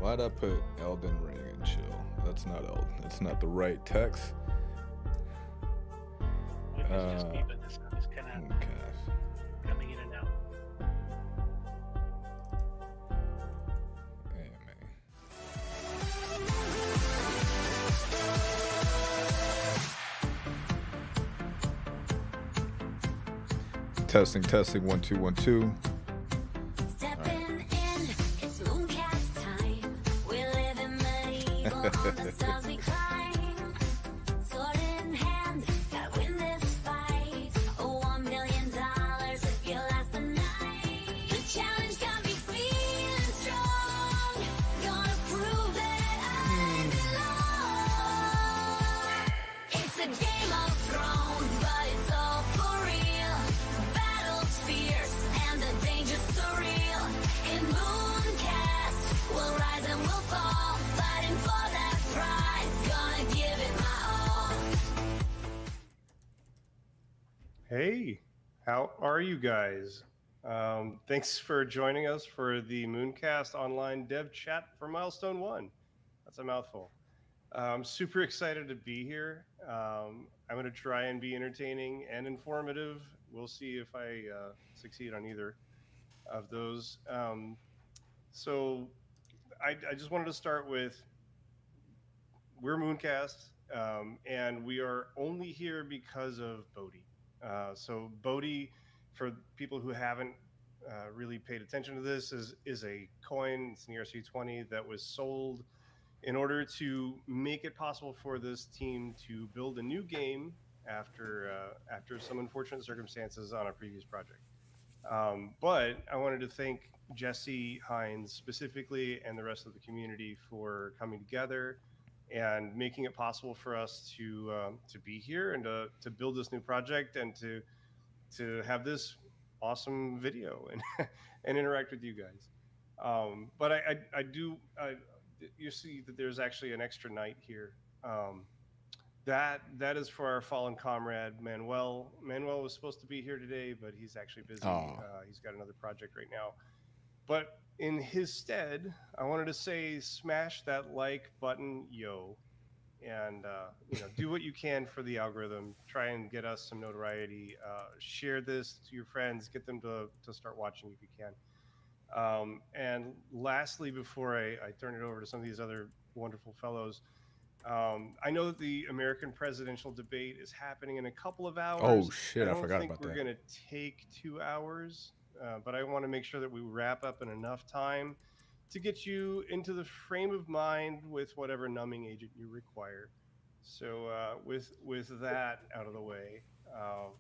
Why'd I put Elden Ring and chill? That's not Elden. That's not the right text. Maybe it's just me, but the sound is kind of Mooncast. coming in and out. Testing, 1 2 1 2. Stepping in, it's Mooncast time. We live in medieval on the stars we climb. Sword in hand, gotta win this fight. $1 million if you last the night. The challenge got me feeling strong. Gonna prove that I belong. It's a Game of Thrones, but it's all for real. Battles fierce and the danger's surreal. In Mooncast, we'll rise and we'll fall, fighting for that prize. Gonna give it my all. Hey, how are you guys? Thanks for joining us for the Mooncast online dev chat for Milestone 1. That's a mouthful. I'm super excited to be here. I'm going to try and be entertaining and informative. We'll see if I succeed on either of those. So I just wanted to start with, we're Mooncast, and we are only here because of Bodhi. So Bodhi, for people who haven't really paid attention to this, is a coin. It's an ERC20 that was sold in order to make it possible for this team to build a new game after some unfortunate circumstances on a previous project. But I wanted to thank Jesse Hines specifically and the rest of the community for coming together and making it possible for us to be here and to build this new project and to have this awesome video and and interact with you guys. But I do you see that there's actually an extra night here. That is for our fallen comrade Manuel. Manuel was supposed to be here today, but he's actually busy. He's got another project right now. But in his stead, I wanted to say, smash that like button, yo, and do what you can for the algorithm. Try and get us some notoriety. Share this to your friends. Get them to start watching if you can. And lastly, before I turn it over to some of these other wonderful fellows, I know that the American presidential debate is happening in a couple of hours. Oh shit! I forgot about that. I don't think we're going to take 2 hours, but I want to make sure that we wrap up in enough time to get you into the frame of mind with whatever numbing agent you require. So with that out of the way,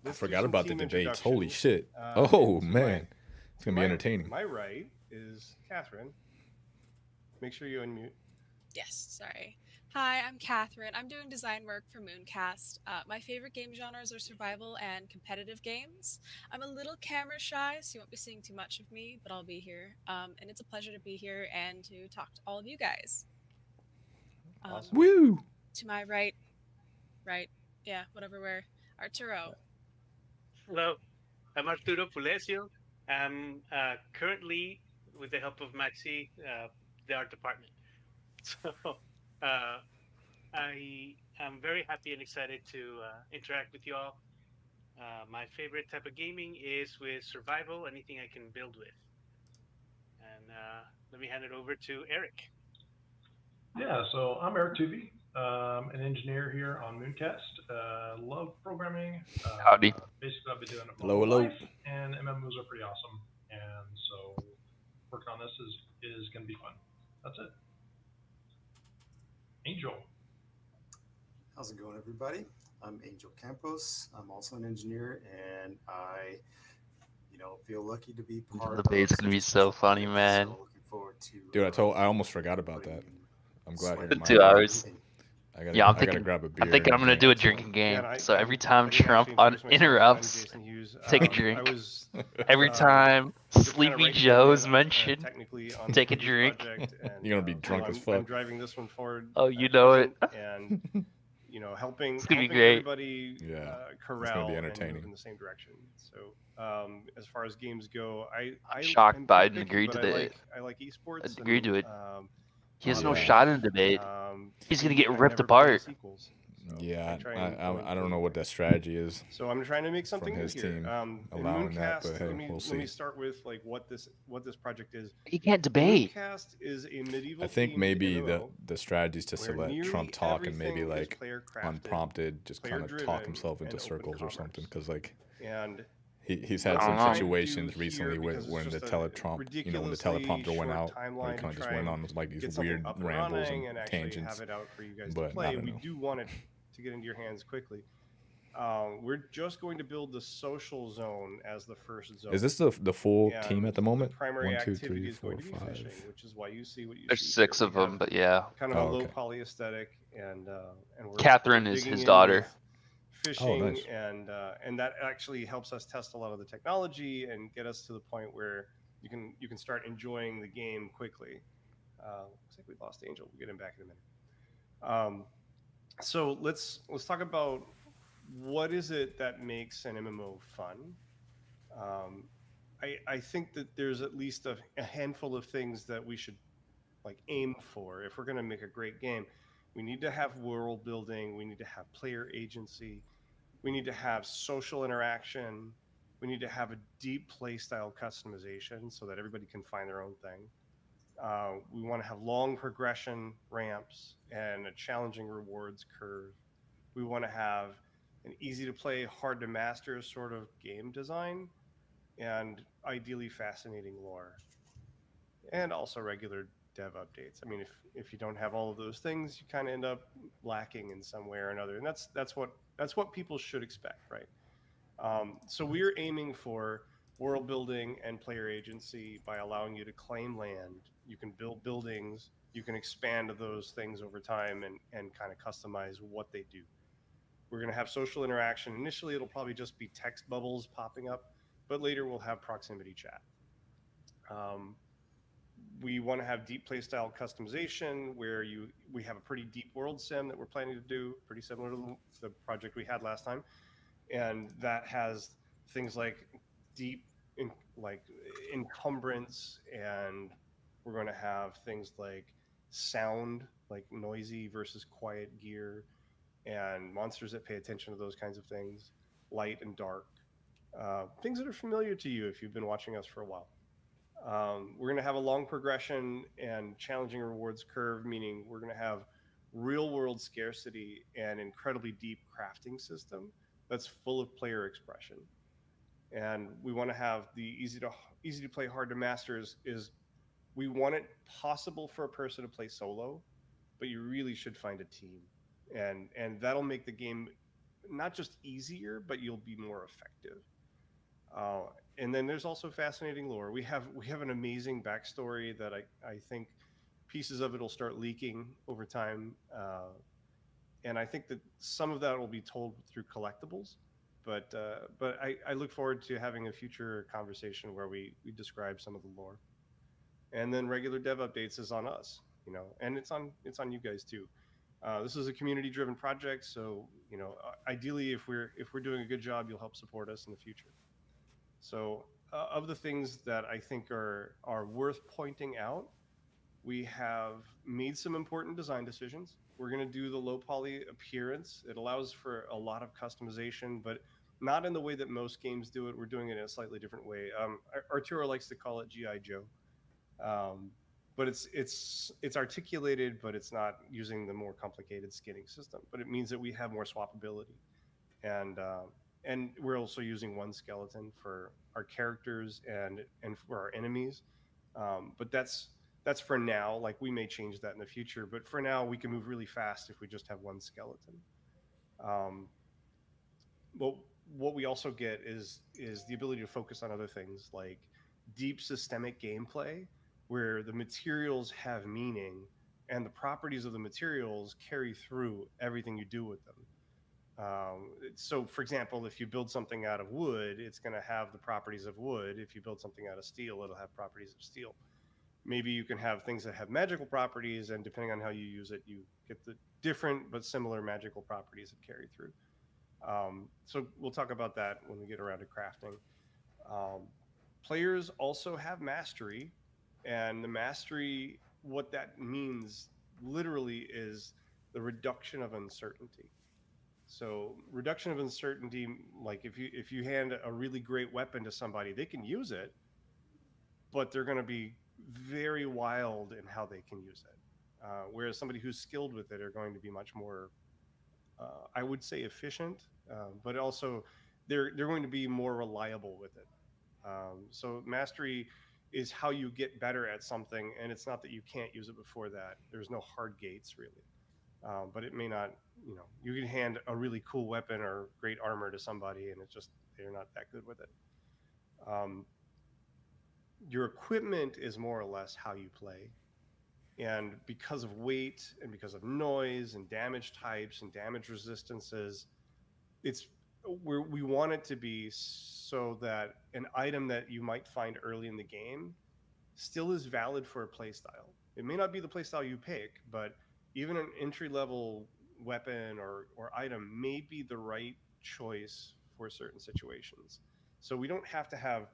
I forgot about the debates. Holy shit! Man, it's gonna be entertaining. My right is Catherine. Make sure you unmute. Yes, sorry. Hi, I'm Catherine. I'm doing design work for Mooncast. My favorite game genres are survival and competitive games. I'm a little camera shy, so you won't be seeing too much of me, but I'll be here. And it's a pleasure to be here and to talk to all of you guys. Awesome. Woo! To my right, yeah, whatever, where, Arturo. Hello, I'm Arturo Pulesio. I'm currently, with the help of Maxi, the art department. So I am very happy and excited to interact with you all. My favorite type of gaming is with survival, anything I can build with. And let me hand it over to Eric. Yeah, so I'm Eric Tuvey, an engineer here on Mooncast. Love programming. Howdy. Basically, I've been doing it Hello, my hello. life, and MMOs are pretty awesome. And so working on this is going to be fun. That's it. Angel. How's it going, everybody? I'm Angel Campos. I'm also an engineer, and I, feel lucky to be part The debate's of gonna be such a so project. funny, man. So looking forward to, Dude, I almost forgot about that. I'm glad you're 2 hours. I gotta, Yeah, I'm I thinking. gotta grab a beer. I'm thinking I'm gonna do a So, drinking game. man, So every time I didn't Trump actually introduce myself. I'm interrupts, Jason Hughes. take a I drink. was Every time just Sleepy kinda right Joe's in, mentioned, technically on take a this drink. project, and, You're gonna be drunk I'm, as fuck. I'm driving this one forward. Oh, you at know it. present, and helping It's gonna be helping great. everybody corral and entertaining. move in the same direction. So as far as games go, I'm shocked I'm Biden picky, agreed but to it. I like esports. Agreed to it. He has on no the shot way. in debate. He's gonna maybe get I've ripped never played apart. sequels, so Yeah, try and I don't know play what that strategy is So I'm trying to make from something new his here. team In allowing that, but Mooncast, hey, let me we'll let me see. start with like what this project is. He can't debate. Mooncast is a medieval I think themed maybe MMO the strategy is just to where let Trump nearly talk and maybe everything is like player crafted, unprompted just player kind of talk driven, himself into and open circles or something. commerce. Because like And he's I had don't some know. trying to do situations here, recently because it's when the just a when the ridiculously teleprompter went short out, where timeline he kind to of just try went and on like these get something weird up and rambles running and and actually tangents. have it out for you guys to But I play. don't We know. do want it to get into your hands quickly. We're just going to build the social zone as the first zone. Is this the full And team at the moment? The primary 1, 2, activity 3, is going 4, to be 5. fishing, which is why you see what you There's see. 6 here. of We have them, but yeah. kind of a Oh, low okay. poly aesthetic, and we're Catherine is digging his in daughter. with fishing, nice. and that actually helps us test a lot of the technology and get us to the point where you can start enjoying the game quickly. Looks like we lost Angel. We'll get him back in a minute. So let's talk about what is it that makes an MMO fun. I think that there's at least a handful of things that we should like aim for if we're going to make a great game. We need to have world building. We need to have player agency. We need to have social interaction. We need to have a deep play style customization so that everybody can find their own thing. We want to have long progression ramps and a challenging rewards curve. We want to have an easy to play, hard to master sort of game design, and ideally fascinating lore, and also regular dev updates. I mean, if you don't have all of those things, you kind of end up lacking in some way or another, and that's what people should expect, right? So we're aiming for world building and player agency by allowing you to claim land. You can build buildings. You can expand those things over time and kind of customize what they do. We're going to have social interaction. Initially, it'll probably just be text bubbles popping up, but later we'll have proximity chat. We want to have deep playstyle customization where we have a pretty deep world sim that we're planning to do, pretty similar to the project we had last time, and that has things like deep encumbrance, and we're going to have things like sound, like noisy versus quiet gear, and monsters that pay attention to those kinds of things, light and dark, things that are familiar to you if you've been watching us for a while. We're going to have a long progression and challenging rewards curve, meaning we're going to have real world scarcity and incredibly deep crafting system that's full of player expression. And we want to have the easy to play, hard to master is we want it possible for a person to play solo, but you really should find a team, and that'll make the game not just easier, but you'll be more effective. And then there's also fascinating lore. We have an amazing backstory that I think pieces of it will start leaking over time, and I think that some of that will be told through collectibles. But I look forward to having a future conversation where we describe some of the lore. And then regular dev updates is on us, and it's on you guys too. This is a community-driven project, so ideally, if we're doing a good job, you'll help support us in the future. So, of the things that I think are worth pointing out, we have made some important design decisions. We're going to do the low poly appearance. It allows for a lot of customization, but not in the way that most games do it. We're doing it in a slightly different way. Arturo likes to call it GI Joe, but it's articulated, but it's not using the more complicated skinning system. But it means that we have more swappability, and we're also using one skeleton for our characters and for our enemies. But that's for now. Like, we may change that in the future, but for now we can move really fast if we just have one skeleton. But what we also get is the ability to focus on other things like deep systemic gameplay, where the materials have meaning and the properties of the materials carry through everything you do with them. So, for example, if you build something out of wood, it's going to have the properties of wood. If you build something out of steel, it'll have properties of steel. Maybe you can have things that have magical properties, and depending on how you use it, you get the different but similar magical properties that carry through. So we'll talk about that when we get around to crafting. Players also have mastery, and the mastery what that means literally is the reduction of uncertainty. So reduction of uncertainty, like if you hand a really great weapon to somebody, they can use it, but they're going to be very wild in how they can use it. Whereas somebody who's skilled with it are going to be much more, I would say, efficient, but also they're going to be more reliable with it. So mastery is how you get better at something, and it's not that you can't use it before that. There's no hard gates really, but it may not. You can hand a really cool weapon or great armor to somebody, and it's just they're not that good with it. Your equipment is more or less how you play. And because of weight and because of noise and damage types and damage resistances, we want it to be so that an item that you might find early in the game still is valid for a playstyle. It may not be the playstyle you pick, but even an entry-level weapon or item may be the right choice for certain situations. So we don't have to have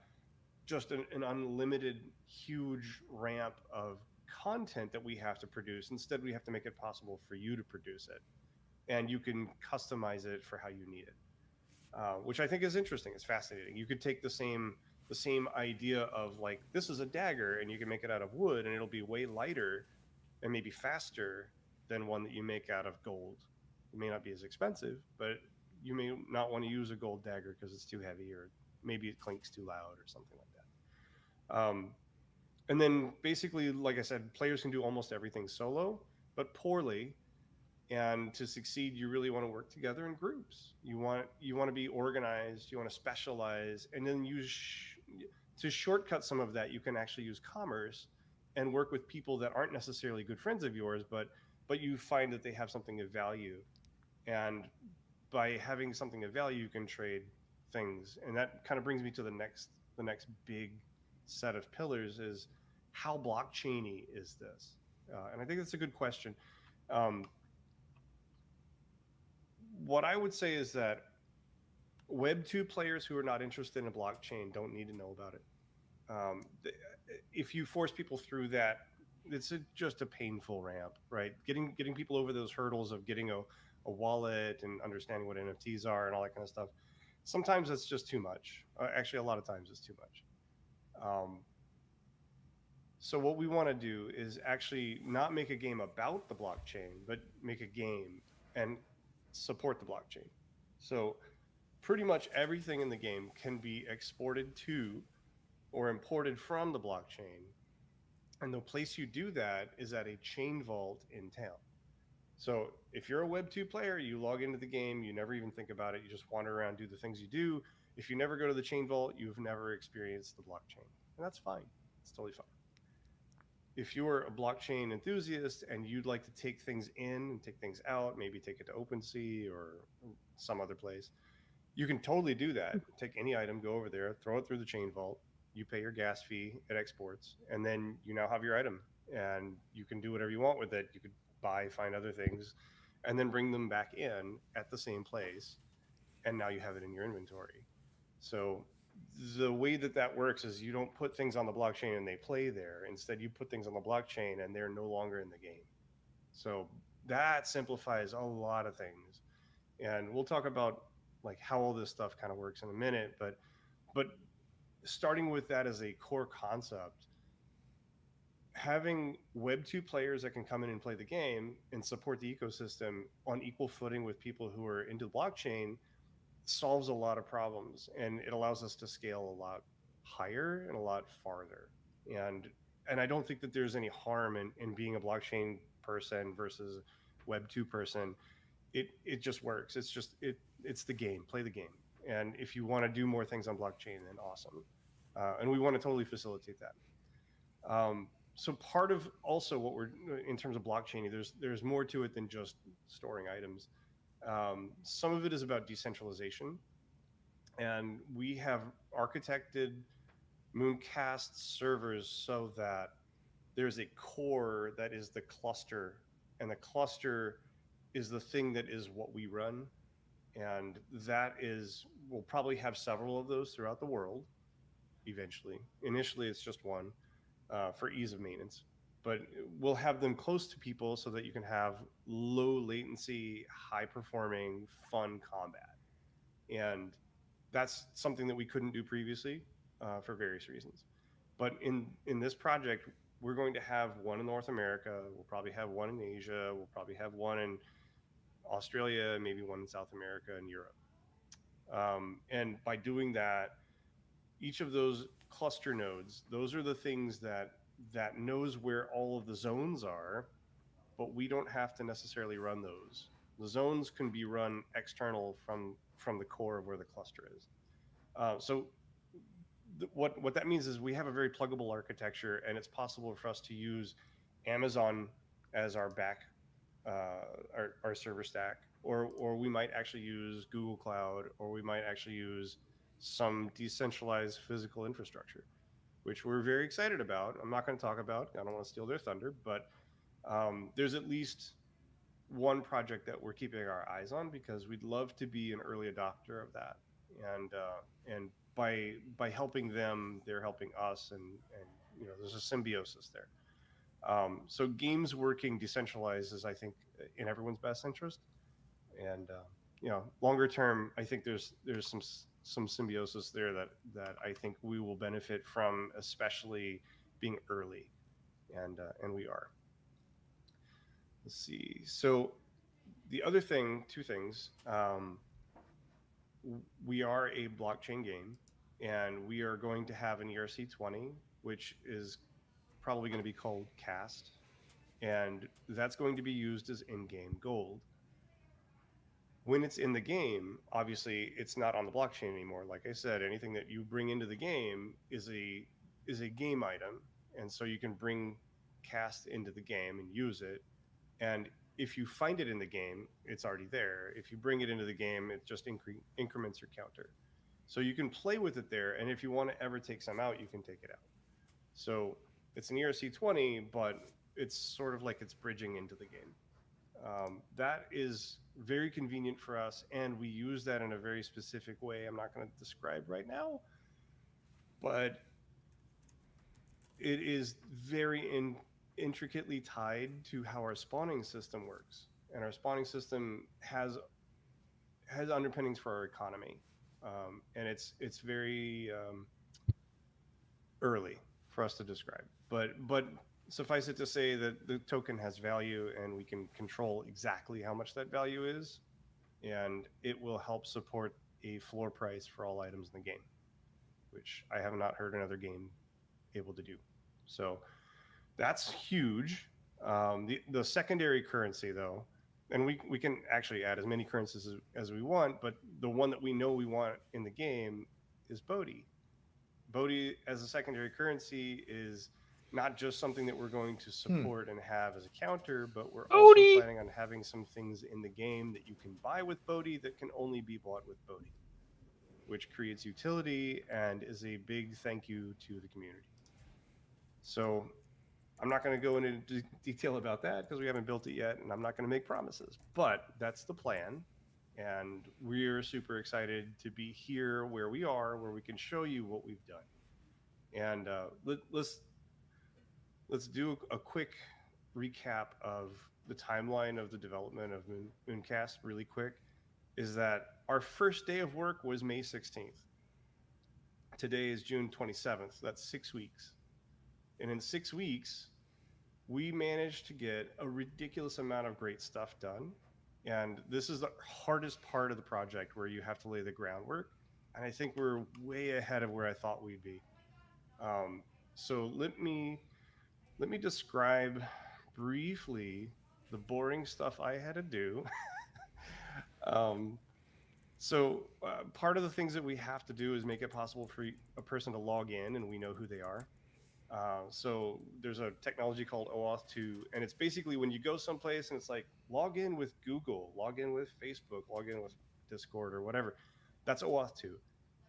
just an unlimited, huge ramp of content that we have to produce. Instead, we have to make it possible for you to produce it, and you can customize it for how you need it, which I think is interesting. It's fascinating. You could take the same idea of like, this is a dagger, and you can make it out of wood, and it'll be way lighter and maybe faster than one that you make out of gold. It may not be as expensive, but you may not want to use a gold dagger because it's too heavy, or maybe it clinks too loud or something like that. And then basically, like I said, players can do almost everything solo, but poorly. And to succeed, you really want to work together in groups. You want to be organized. You want to specialize, and then to shortcut some of that. You can actually use commerce and work with people that aren't necessarily good friends of yours, but you find that they have something of value, and by having something of value, you can trade things. And that kind of brings me to the next big set of pillars is how blockchainy is this? And I think that's a good question. What I would say is that Web 2 players who are not interested in a blockchain don't need to know about it. If you force people through that, it's just a painful ramp, right? Getting people over those hurdles of getting a wallet and understanding what NFTs are and all that kind of stuff. Sometimes it's just too much. Actually, a lot of times it's too much. So what we want to do is actually not make a game about the blockchain, but make a game and support the blockchain. So pretty much everything in the game can be exported to or imported from the blockchain. And the place you do that is at a chain vault in town. So if you're a Web 2 player, you log into the game, you never even think about it, you just wander around, do the things you do. If you never go to the chain vault, you've never experienced the blockchain. And that's fine. It's totally fine. If you're a blockchain enthusiast and you'd like to take things in and take things out, maybe take it to OpenSea or some other place, you can totally do that. Take any item, go over there, throw it through the chain vault, you pay your gas fee, it exports, and then you now have your item. And you can do whatever you want with it. You could find other things, and then bring them back in at the same place, and now you have it in your inventory. So the way that works is you don't put things on the blockchain and they play there. Instead, you put things on the blockchain and they're no longer in the game. So that simplifies a lot of things. And we'll talk about like how all this stuff kind of works in a minute, but starting with that as a core concept, having Web 2 players that can come in and play the game and support the ecosystem on equal footing with people who are into the blockchain solves a lot of problems, and it allows us to scale a lot higher and a lot farther. And I don't think that there's any harm in being a blockchain person versus Web 2 person. It just works. It's the game. Play the game. And if you want to do more things on blockchain, then awesome. And we want to totally facilitate that. So part of also what we're in terms of blockchain, there's more to it than just storing items. Some of it is about decentralization, and we have architected Mooncast servers so that there's a core that is the cluster, and the cluster is the thing that is what we run, and we'll probably have several of those throughout the world eventually. Initially, it's just one for ease of maintenance. but we'll have them close to people so that you can have low latency, high performing, fun combat. And that's something that we couldn't do previously for various reasons. But in this project, we're going to have one in North America. We'll probably have one in Asia. We'll probably have one in Australia, maybe one in South America and Europe. And by doing that, each of those cluster nodes, those are the things that knows where all of the zones are, but we don't have to necessarily run those. The zones can be run external from the core of where the cluster is. So what that means is we have a very pluggable architecture, and it's possible for us to use Amazon as our our server stack, or we might actually use Google Cloud, or we might actually use some decentralized physical infrastructure, which we're very excited about. I'm not going to talk about. I don't want to steal their thunder, but there's at least one project that we're keeping our eyes on because we'd love to be an early adopter of that, and by helping them, they're helping us, and there's a symbiosis there. So games working decentralized is, I think, in everyone's best interest, and longer term, I think there's some symbiosis there that I think we will benefit from, especially being early, and we are. Let's see. So the other thing, two things. We are a blockchain game, and we are going to have an ERC20, which is probably going to be called Cast, and that's going to be used as in-game gold. When it's in the game, obviously it's not on the blockchain anymore. Like I said, anything that you bring into the game is a game item, and so you can bring Cast into the game and use it. And if you find it in the game, it's already there. If you bring it into the game, it just increments your counter. So you can play with it there, and if you want to ever take some out, you can take it out. So it's an ERC20, but it's sort of like it's bridging into the game. That is very convenient for us, and we use that in a very specific way I'm not going to describe right now, but it is very intricately tied to how our spawning system works, and our spawning system has underpinnings for our economy, and it's very early for us to describe, but suffice it to say that the token has value, and we can control exactly how much that value is, and it will help support a floor price for all items in the game, which I have not heard another game able to do. So that's huge. The secondary currency, though, and we can actually add as many currencies as we want, but the one that we know we want in the game is Bodhi. Bodhi as a secondary currency is not just something that we're going to support and have as a counter, but we're also planning on having some things in the game that you can buy with Bodhi that can only be bought with Bodhi, which creates utility and is a big thank you to the community. So I'm not going to go into detail about that because we haven't built it yet, and I'm not going to make promises, but that's the plan. And we're super excited to be here where we are, where we can show you what we've done. And let's do a quick recap of the timeline of the development of Mooncast really quick. Is that our first day of work was May 16th. Today is June 27th. That's 6 weeks. And in 6 weeks, we managed to get a ridiculous amount of great stuff done. And this is the hardest part of the project, where you have to lay the groundwork. And I think we're way ahead of where I thought we'd be. So let me describe briefly the boring stuff I had to do. Part of the things that we have to do is make it possible for a person to log in, and we know who they are. So there's a technology called OAuth 2, and it's basically when you go someplace and it's like, log in with Google, log in with Facebook, log in with Discord or whatever. That's OAuth 2.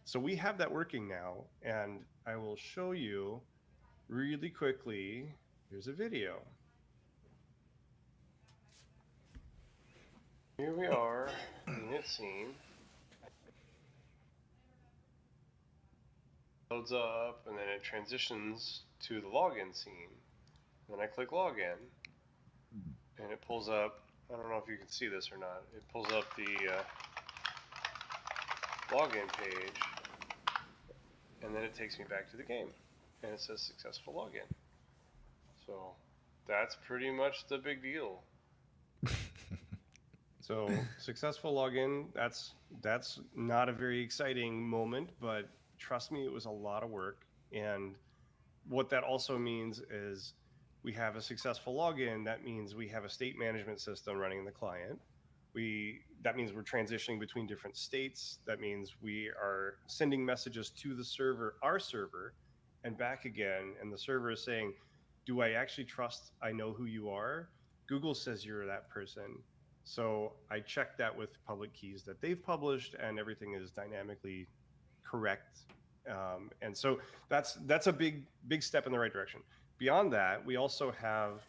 So we have that working now, and I will show you really quickly. Here's a video. Here we are, unit scene. Loads up, and then it transitions to the login scene. Then I click login, and it pulls up. I don't know if you can see this or not. It pulls up the login page, and then it takes me back to the game, and it says successful login. So that's pretty much the big deal. So successful login, that's not a very exciting moment, but trust me, it was a lot of work. And what that also means is we have a successful login. That means we have a state management system running in the client. That means we're transitioning between different states. That means we are sending messages to the server, our server, and back again. And the server is saying, do I actually trust I know who you are? Google says you're that person. So I checked that with public keys that they've published, and everything is dynamically correct. And so that's a big step in the right direction. Beyond that, we also have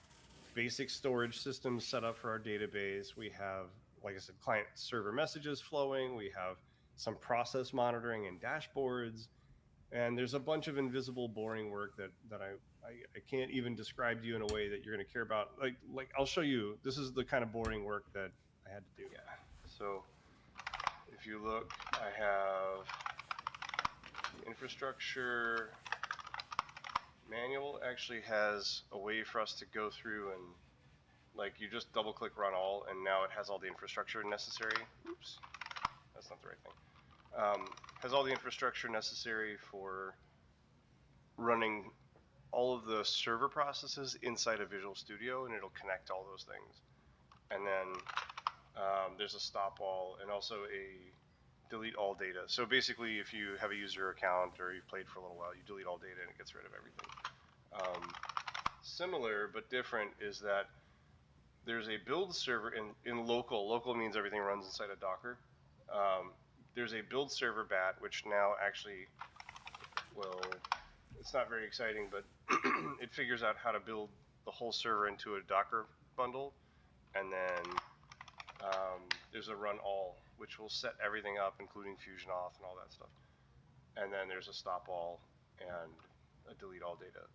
basic storage systems set up for our database. We have, like I said, client server messages flowing. We have some process monitoring and dashboards. And there's a bunch of invisible, boring work that I can't even describe to you in a way that you're going to care about. Like I'll show you. This is the kind of boring work that I had to do. Yeah. So if you look, I have the infrastructure manual actually has a way for us to go through and, like, you just double click run all, and now it has all the infrastructure necessary. Oops, that's not the right thing. Has all the infrastructure necessary for running all of the server processes inside of Visual Studio, and it'll connect all those things. And then there's a stop all and also a delete all data. So basically, if you have a user account or you've played for a little while, you delete all data and it gets rid of everything. Similar but different is that there's a build server in local. Local means everything runs inside of Docker. There's a build server bat, which now actually, well, it's not very exciting, but it figures out how to build the whole server into a Docker bundle. And then there's a run all, which will set everything up, including fusion auth and all that stuff. And then there's a stop all and a delete all data.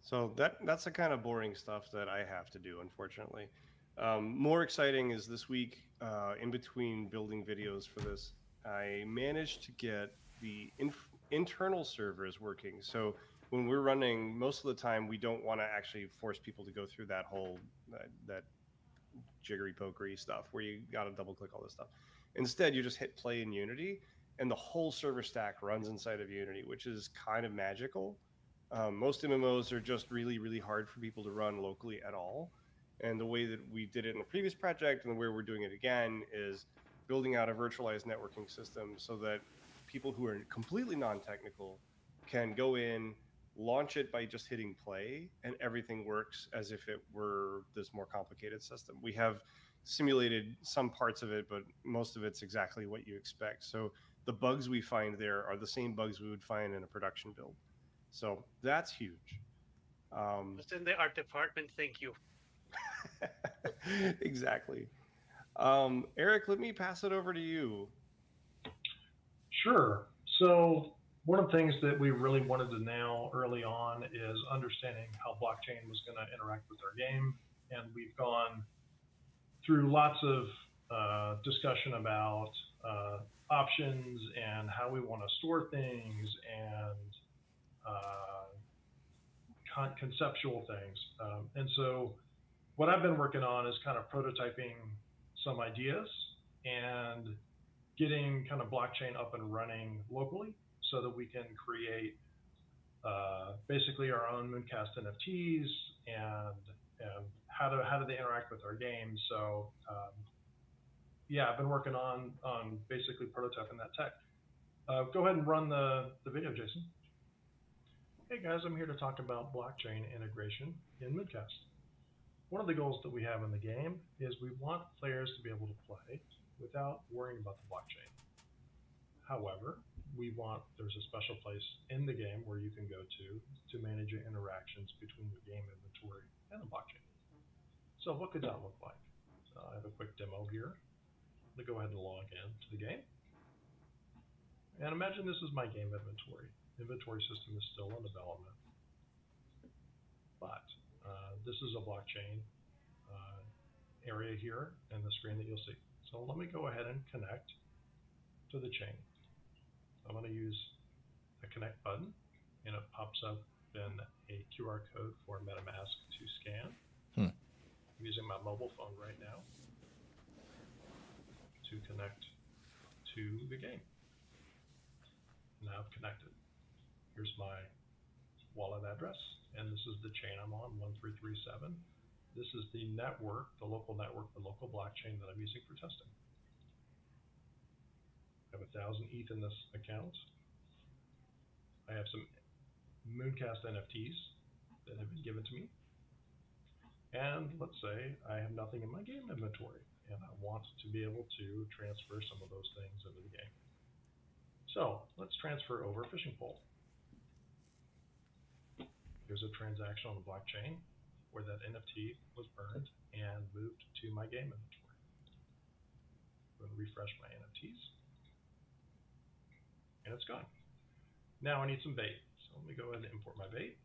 So that's the kind of boring stuff that I have to do, unfortunately. More exciting is this week, in between building videos for this, I managed to get the internal servers working. So when we're running, most of the time we don't want to actually force people to go through that whole that jiggery pokery stuff where you got to double click all this stuff. Instead, you just hit play in Unity, and the whole server stack runs inside of Unity, which is kind of magical. Most MMOs are just really, really hard for people to run locally at all. And the way that we did it in the previous project and the way we're doing it again is building out a virtualized networking system so that people who are completely non-technical can go in, launch it by just hitting play, and everything works as if it were this more complicated system. We have simulated some parts of it, but most of it's exactly what you expect. So the bugs we find there are the same bugs we would find in a production build. So that's huge. What's in the art department? Thank you. Exactly. Eric, let me pass it over to you. Sure. So one of the things that we really wanted to nail early on is understanding how blockchain was going to interact with our game. And we've gone through lots of discussion about options and how we want to store things and conceptual things. And so what I've been working on is kind of prototyping some ideas and getting kind of blockchain up and running locally so that we can create basically our own Mooncast NFTs and how do they interact with our game. So yeah, I've been working on basically prototyping that tech. Go ahead and run the video, Jason. Hey guys, I'm here to talk about blockchain integration in Mooncast. One of the goals that we have in the game is we want players to be able to play without worrying about the blockchain. However, there's a special place in the game where you can go to manage your interactions between your game inventory and the blockchain. So what could that look like? I have a quick demo here. I'm going to go ahead and log in to the game. And imagine this is my game inventory. Inventory system is still in development. But this is a blockchain area here in the screen that you'll see. So let me go ahead and connect to the chain. I'm going to use the connect button, and it pops up in a QR code for MetaMask to scan. I'm using my mobile phone right now to connect to the game. Now I've connected. Here's my wallet address, and this is the chain I'm on, 1337. This is the network, the local network, the local blockchain that I'm using for testing. I have 1,000 ETH in this account. I have some Mooncast NFTs that have been given to me. And let's say I have nothing in my game inventory, and I want to be able to transfer some of those things into the game. So let's transfer over a fishing pole. Here's a transaction on the blockchain where that NFT was burned and moved to my game inventory. I'm going to refresh my NFTs, and it's gone. Now I need some bait, so let me go ahead and import my bait.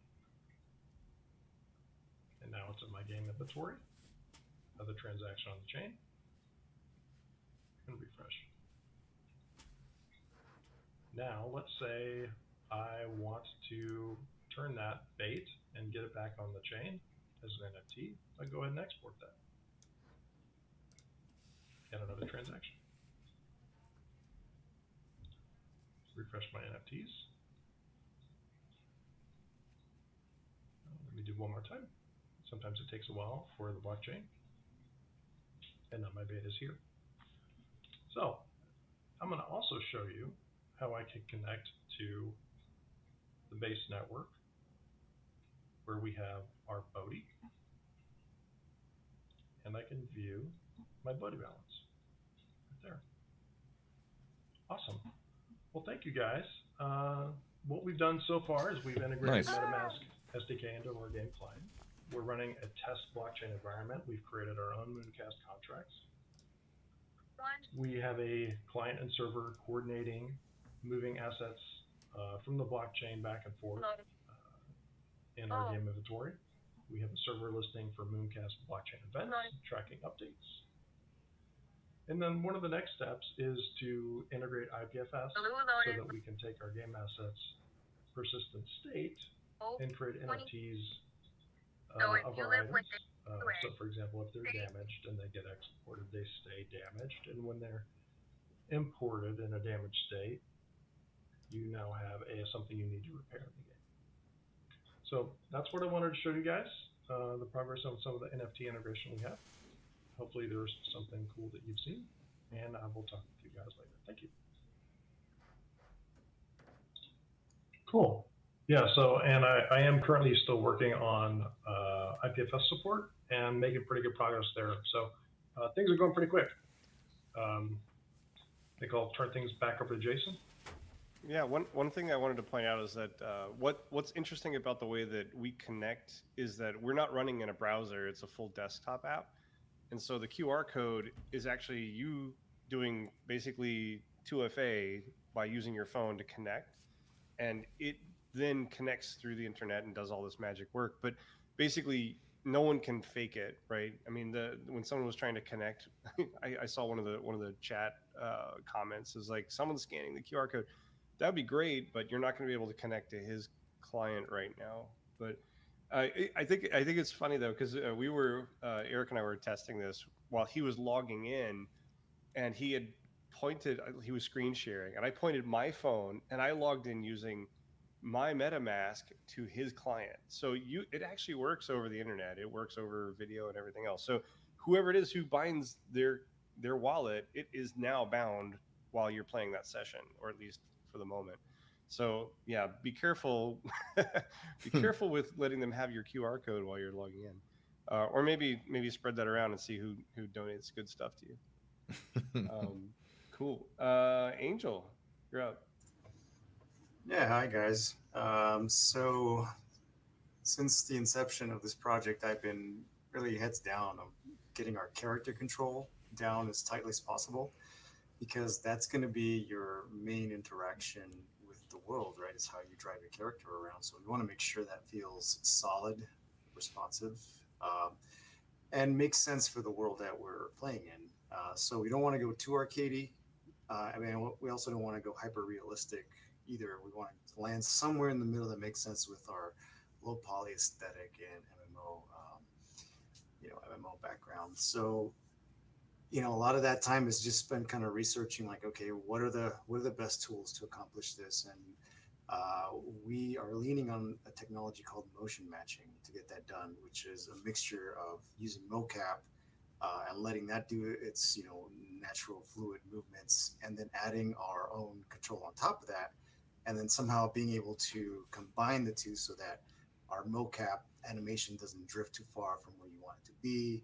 And now it's in my game inventory. Another transaction on the chain, and refresh. Now let's say I want to turn that bait and get it back on the chain as an NFT. I go ahead and export that. And another transaction. Refresh my NFTs. Let me do one more time. Sometimes it takes a while for the blockchain. And now my bait is here. So I'm going to also show you how I can connect to the base network where we have our Bodhi, and I can view my Bodhi balance right there. Awesome. Well, thank you guys. What we've done so far is we've integrated MetaMask SDK into our game client. We're running a test blockchain environment. We've created our own Mooncast contracts. We have a client and server coordinating, moving assets from the blockchain back and forth in our game inventory. We have a server listing for Mooncast blockchain events, tracking updates. And then one of the next steps is to integrate IPFS so that we can take our game assets persistent state and create NFTs of our items. So for example, if they're damaged and they get exported, they stay damaged. And when they're imported in a damaged state, you now have something you need to repair in the game. So that's what I wanted to show you guys, the progress on some of the NFT integration we have. Hopefully there's something cool that you've seen, and I will talk with you guys later. Thank you. Cool. Yeah, so, and I am currently still working on IPFS support and making pretty good progress there. So things are going pretty quick. I think I'll turn things back over to Jason. Yeah, one thing I wanted to point out is that what's interesting about the way that we connect is that we're not running in a browser, it's a full desktop app. And so the QR code is actually you doing basically 2FA by using your phone to connect. And it then connects through the internet and does all this magic work. But basically, no one can fake it, right? I mean, when someone was trying to connect, I saw one of the chat comments is like, someone's scanning the QR code. That'd be great, but you're not going to be able to connect to his client right now. But I think it's funny though, because we were Eric and I were testing this while he was logging in, and he had pointed, he was screen sharing, and I pointed my phone, and I logged in using my MetaMask to his client. So it actually works over the internet. It works over video and everything else. So whoever it is who binds their wallet, it is now bound while you're playing that session, or at least for the moment. So yeah, be careful. Be careful with letting them have your QR code while you're logging in, or maybe spread that around and see who donates good stuff to you. Cool. Angel, you're up. Yeah, hi guys. So since the inception of this project, I've been really heads down on getting our character control down as tightly as possible, because that's going to be your main interaction with the world, right? Is how you drive your character around. So we want to make sure that feels solid responsive, and makes sense for the world that we're playing in. So we don't want to go too arcadey. I mean, we also don't want to go hyper realistic either. We want to land somewhere in the middle that makes sense with our low poly aesthetic and MMO, MMO background. So, a lot of that time is just spent kind of researching, like, okay, what are the best tools to accomplish this? And we are leaning on a technology called motion matching to get that done, which is a mixture of using mocap and letting that do its natural fluid movements, and then adding our own control on top of that, and then somehow being able to combine the two so that our mocap animation doesn't drift too far from where you want it to be.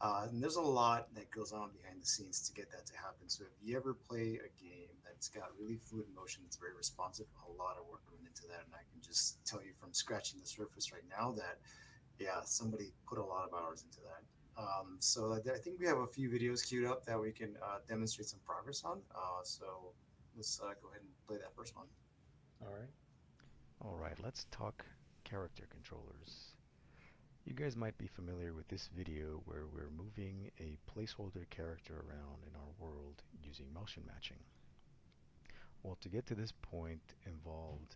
And there's a lot that goes on behind the scenes to get that to happen. So if you ever play a game that's got really fluid motion, that's very responsive, a lot of work went into that. And I can just tell you from scratching the surface right now that, yeah, somebody put a lot of hours into that. So I think we have a few videos queued up that we can demonstrate some progress on. So let's go ahead and play that first one. All right. All right, let's talk character controllers. You guys might be familiar with this video where we're moving a placeholder character around in our world using motion matching. Well, to get to this point involved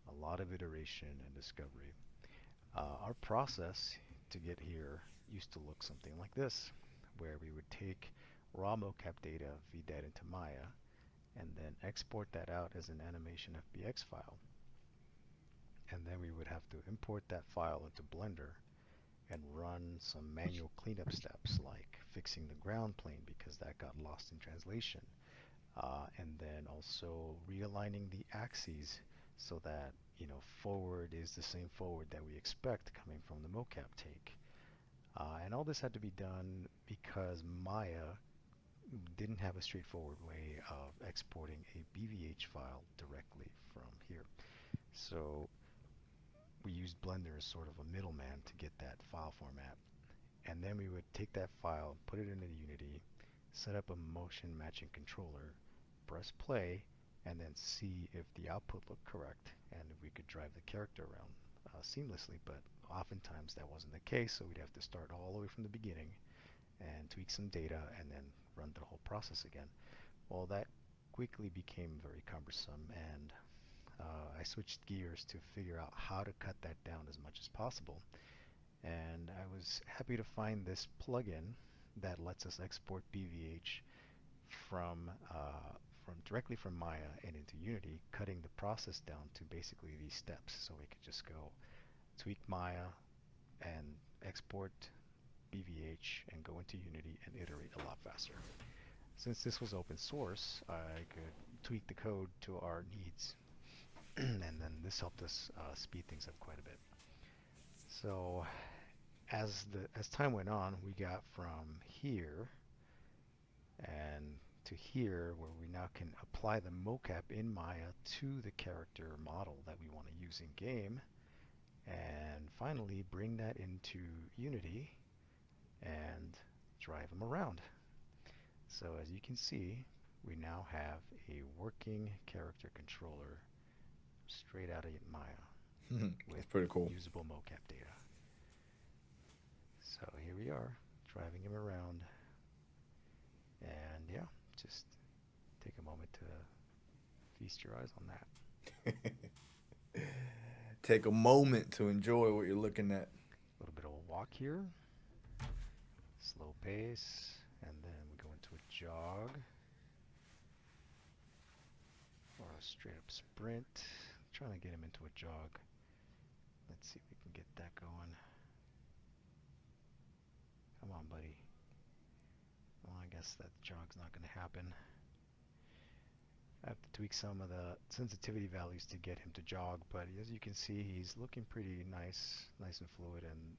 a lot of iteration and discovery. Our process to get here used to look something like this, where we would take raw mocap data, feed that into Maya, and then export that out as an animation FBX file. And then we would have to import that file into Blender and run some manual cleanup steps like fixing the ground plane because that got lost in translation, and then also realigning the axes so that forward is the same forward that we expect coming from the mocap take. And all this had to be done because Maya didn't have a straightforward way of exporting a BVH file directly from here. So we used Blender as sort of a middleman to get that file format. And then we would take that file, put it into Unity, set up a motion matching controller, press play, and then see if the output looked correct and if we could drive the character around seamlessly. But oftentimes that wasn't the case, so we'd have to start all the way from the beginning and tweak some data and then run the whole process again. Well, that quickly became very cumbersome, and I switched gears to figure out how to cut that down as much as possible. And I was happy to find this plugin that lets us export BVH from directly from Maya and into Unity, cutting the process down to basically these steps. So we could just go tweak Maya and export BVH and go into Unity and iterate a lot faster. Since this was open source, I could tweak the code to our needs, and then this helped us speed things up quite a bit. So as time went on, we got from here and to here, where we now can apply the mocap in Maya to the character model that we want to use in game, and finally bring that into Unity and drive them around. So as you can see, we now have a working character controller straight out of Maya with pretty cool. usable mocap data. So here we are, driving him around, and yeah, just take a moment to feast your eyes on that. Take a moment to enjoy what you're looking at. A little bit of a walk here, slow pace, and then we go into a jog, or a straight up sprint. I'm trying to get him into a jog. Let's see if we can get that going. Come on, buddy. Well, I guess that jog's not going to happen. I have to tweak some of the sensitivity values to get him to jog, but as you can see, he's looking pretty nice and fluid. And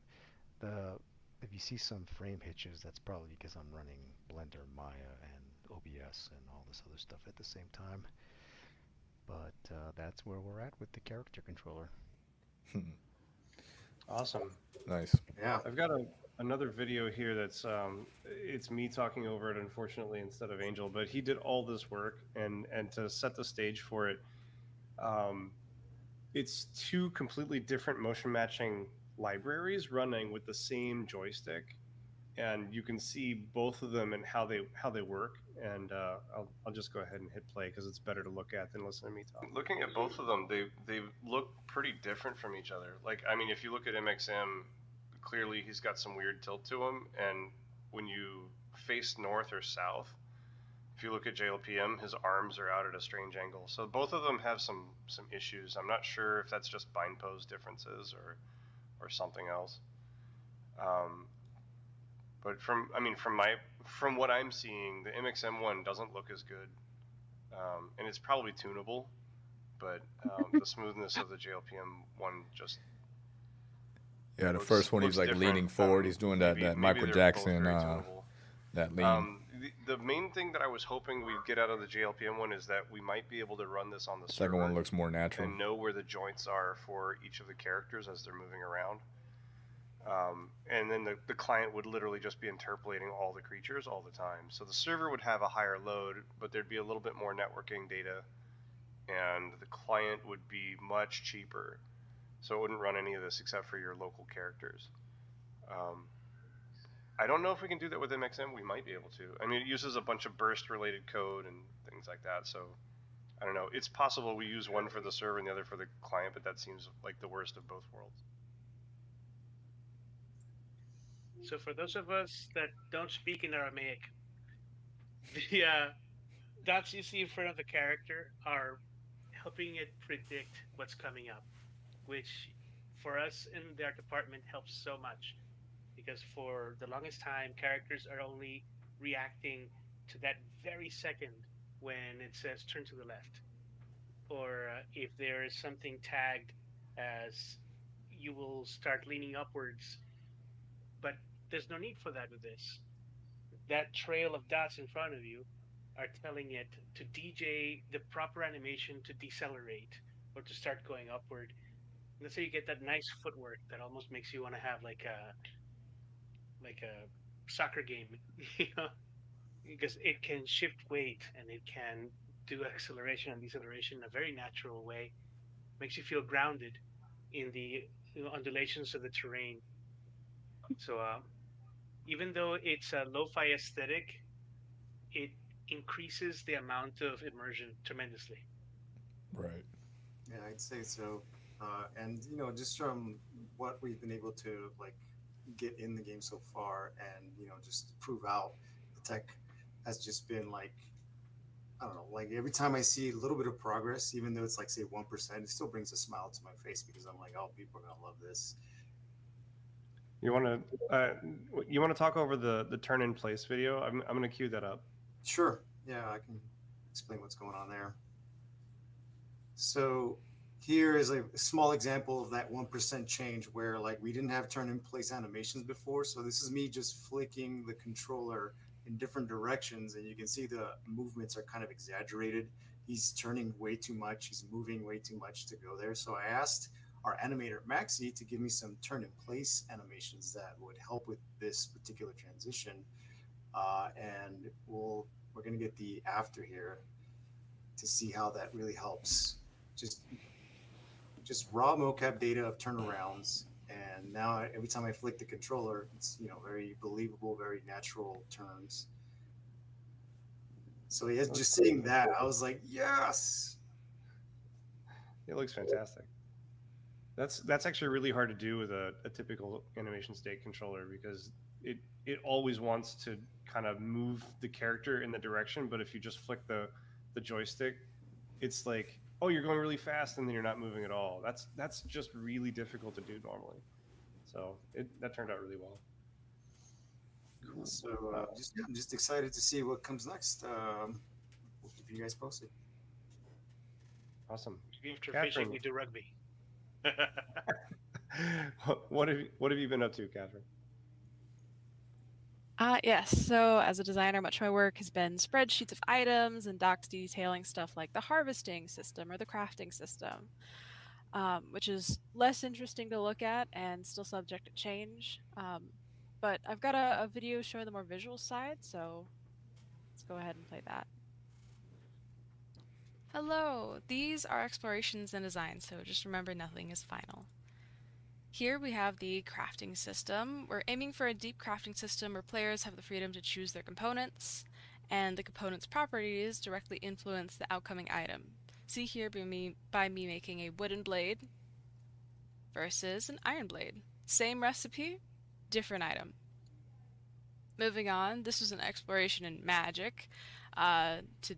if you see some frame hitches, that's probably because I'm running Blender, Maya, and OBS and all this other stuff at the same time. But that's where we're at with the character controller. Awesome. Nice. Yeah. I've got another video here that's it's me talking over it, unfortunately, instead of Angel, but he did all this work, and to set the stage for it, it's two completely different motion matching libraries running with the same joystick, and you can see both of them and how they work. And I'll just go ahead and hit play because it's better to look at than listen to me talk. Looking at both of them, they look pretty different from each other. Like, I mean, if you look at MXM, clearly he's got some weird tilt to him, and when you face north or south, if you look at JLPM, his arms are out at a strange angle. So both of them have some issues. I'm not sure if that's just bind pose differences or something else. But from what I'm seeing, the MXM one doesn't look as good, and it's probably tunable. But the smoothness of the JLPM one just the first one he's like different. leaning forward. He's doing that Michael Jackson that lean. The main thing that I was hoping we'd get out of the JLPM one is that we might be able to run this on the server. Second one looks more natural. And know where the joints are for each of the characters as they're moving around. And then the client would literally just be interpolating all the creatures all the time. So the server would have a higher load, but there'd be a little bit more networking data, and the client would be much cheaper. So it wouldn't run any of this except for your local characters. I don't know if we can do that with MXM. We might be able to. I mean, it uses a bunch of burst-related code and things like that, so I don't know. It's possible we use one for the server and the other for the client, but that seems like the worst of both worlds. So for those of us that don't speak in Aramaic, the dots you see in front of the character are helping it predict what's coming up, which for us in their department helps so much. Because for the longest time, characters are only reacting to that very second when it says turn to the left. Or if there is something tagged as you will start leaning upwards. But there's no need for that with this. That trail of dots in front of you are telling it to DJ the proper animation to decelerate or to start going upward. Let's say you get that nice footwork that almost makes you want to have like a soccer game, you know, because it can shift weight and it can do acceleration and deceleration in a very natural way. Makes you feel grounded in the undulations of the terrain. So even though it's a lo-fi aesthetic, it increases the amount of immersion tremendously. Right. Yeah, I'd say so. And just from what we've been able to get in the game so far, and just prove out, the tech has just been I don't know, every time I see a little bit of progress, even though it's say 1%, it still brings a smile to my face because I'm like, oh, people are gonna love this. You want to talk over the turn in place video? I'm gonna cue that up. Sure. Yeah, I can explain what's going on there. So here is a small example of that 1% change where we didn't have turn in place animations before. So this is me just flicking the controller in different directions, and you can see the movements are kind of exaggerated. He's turning way too much. He's moving way too much to go there. So I asked our animator, Maxi, to give me some turn in place animations that would help with this particular transition. And we're going to get the after here to see how that really helps. Just raw mocap data of turnarounds, and now every time I flick the controller, it's very believable, very natural turns. So yeah, just seeing that, I was like, yes. It looks fantastic. That's actually really hard to do with a typical animation state controller because it always wants to kind of move the character in the direction, but if you just flick the joystick, it's like, oh, you're going really fast and then you're not moving at all. That's just really difficult to do normally. So that turned out really well. Cool. So I'm just excited to see what comes next. We'll keep you guys posted. Awesome. After fishing, we do rugby. What have you been up to, Catherine? Yes, so as a designer, much of my work has been spreadsheets of items and docs detailing stuff like the harvesting system or the crafting system, which is less interesting to look at and still subject to change. But I've got a video showing the more visual side, so let's go ahead and play that. Hello, these are explorations and designs, so just remember nothing is final. Here we have the crafting system. We're aiming for a deep crafting system where players have the freedom to choose their components, and the components' properties directly influence the outcoming item. See here by me making a wooden blade versus an iron blade. Same recipe, different item. Moving on, this was an exploration in magic to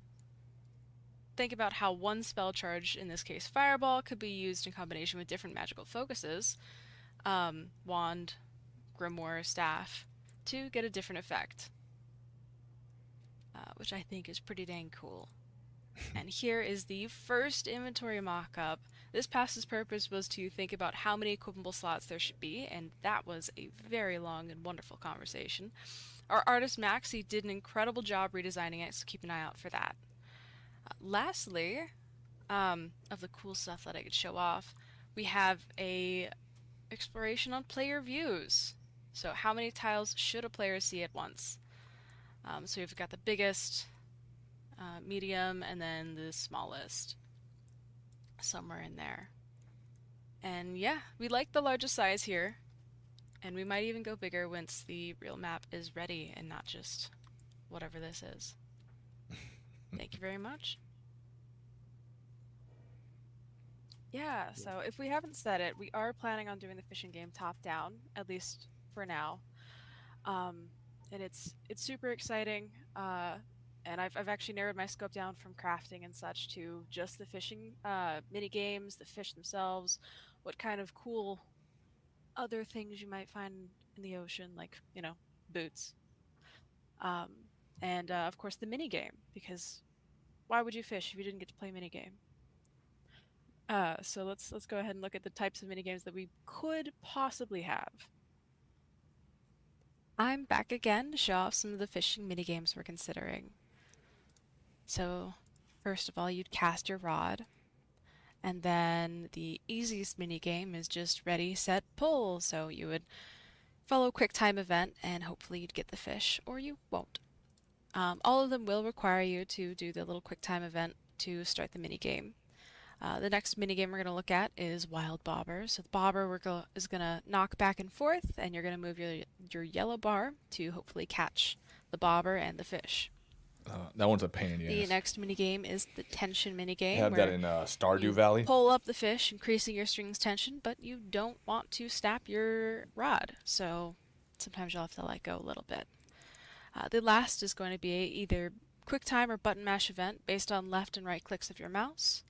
think about how one spell charge, in this case Fireball, could be used in combination with different magical focuses, Wand, Grimoire, Staff, to get a different effect, which I think is pretty dang cool. And here is the first inventory mock-up. This past its purpose was to think about how many equipable slots there should be, and that was a very long and wonderful conversation. Our artist Maxie did an incredible job redesigning it, so keep an eye out for that. Lastly, of the cool stuff that I could show off, we have a exploration on player views. So how many tiles should a player see at once? So we've got the biggest, medium, and then the smallest, somewhere in there. And yeah, we like the largest size here, and we might even go bigger once the real map is ready and not just whatever this is. Thank you very much. Yeah, so if we haven't said it, we are planning on doing the fishing game top-down, at least for now. And it's super exciting, and I've actually narrowed my scope down from crafting and such to just the fishing mini games, the fish themselves, what kind of cool other things you might find in the ocean, like, you know, boots. And of course the mini game, because why would you fish if you didn't get to play mini game? So let's go ahead and look at the types of mini games that we could possibly have. I'm back again to show off some of the fishing mini games we're considering. So first of all, you'd cast your rod, and then the easiest mini game is just ready, set, pull. So you would follow a quick time event and hopefully you'd get the fish, or you won't. All of them will require you to do the little quick time event to start the mini game. The next mini game we're going to look at is Wild Bobber. So the bobber is going to knock back and forth, and you're going to move your yellow bar to hopefully catch the bobber and the fish. That one's a pain in the The ass. next mini game is the tension mini game. They have that in Stardew Valley. Pull up the fish, increasing your string's tension, but you don't want to snap your rod, so sometimes you'll have to let go a little bit. The last is going to be either quick time or button mash event based on left and right clicks of your mouse.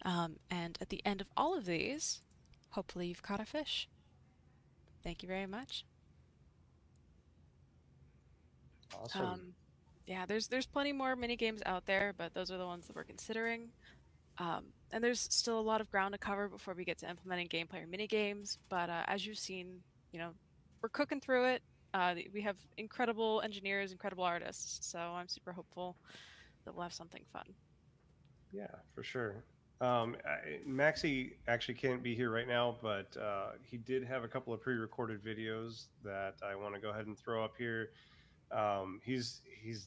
And at the end of all of these, hopefully you've caught a fish. Thank you very much. Awesome. Yeah, there's plenty more mini games out there, but those are the ones that we're considering. And there's still a lot of ground to cover before we get to implementing gameplay or mini games. But as you've seen, you know, we're cooking through it. We have incredible engineers, incredible artists, so I'm super hopeful that we'll have something fun. Yeah, for sure. Maxie actually can't be here right now, but he did have a couple of pre-recorded videos that I want to go ahead and throw up here. He's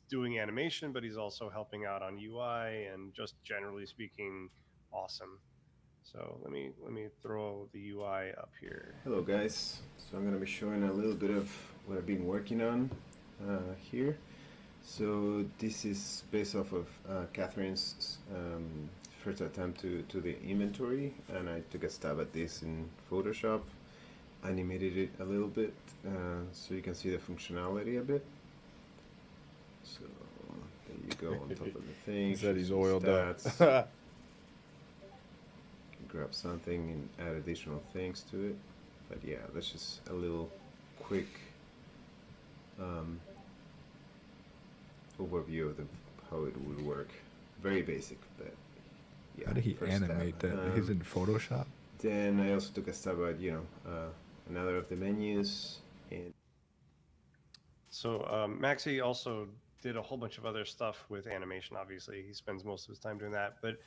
doing animation, but he's also helping out on UI and just generally speaking, awesome. So let me throw the UI up here. Hello guys, so I'm going to be showing a little bit of what I've been working on here. So this is based off of Catherine's first attempt to the inventory, and I took a stab at this in Photoshop, animated it a little bit so you can see the functionality a bit. So there you go, on top of the thing. He said he's oiled up. Grab something and add additional things to it, but yeah, that's just a little quick overview of how it would work. Very basic, but yeah. How did he first animate step. that? He's in Photoshop? Then I also took a stab at, another of the menus. And So Maxie also did a whole bunch of other stuff with animation. Obviously, he spends most of his time doing that. But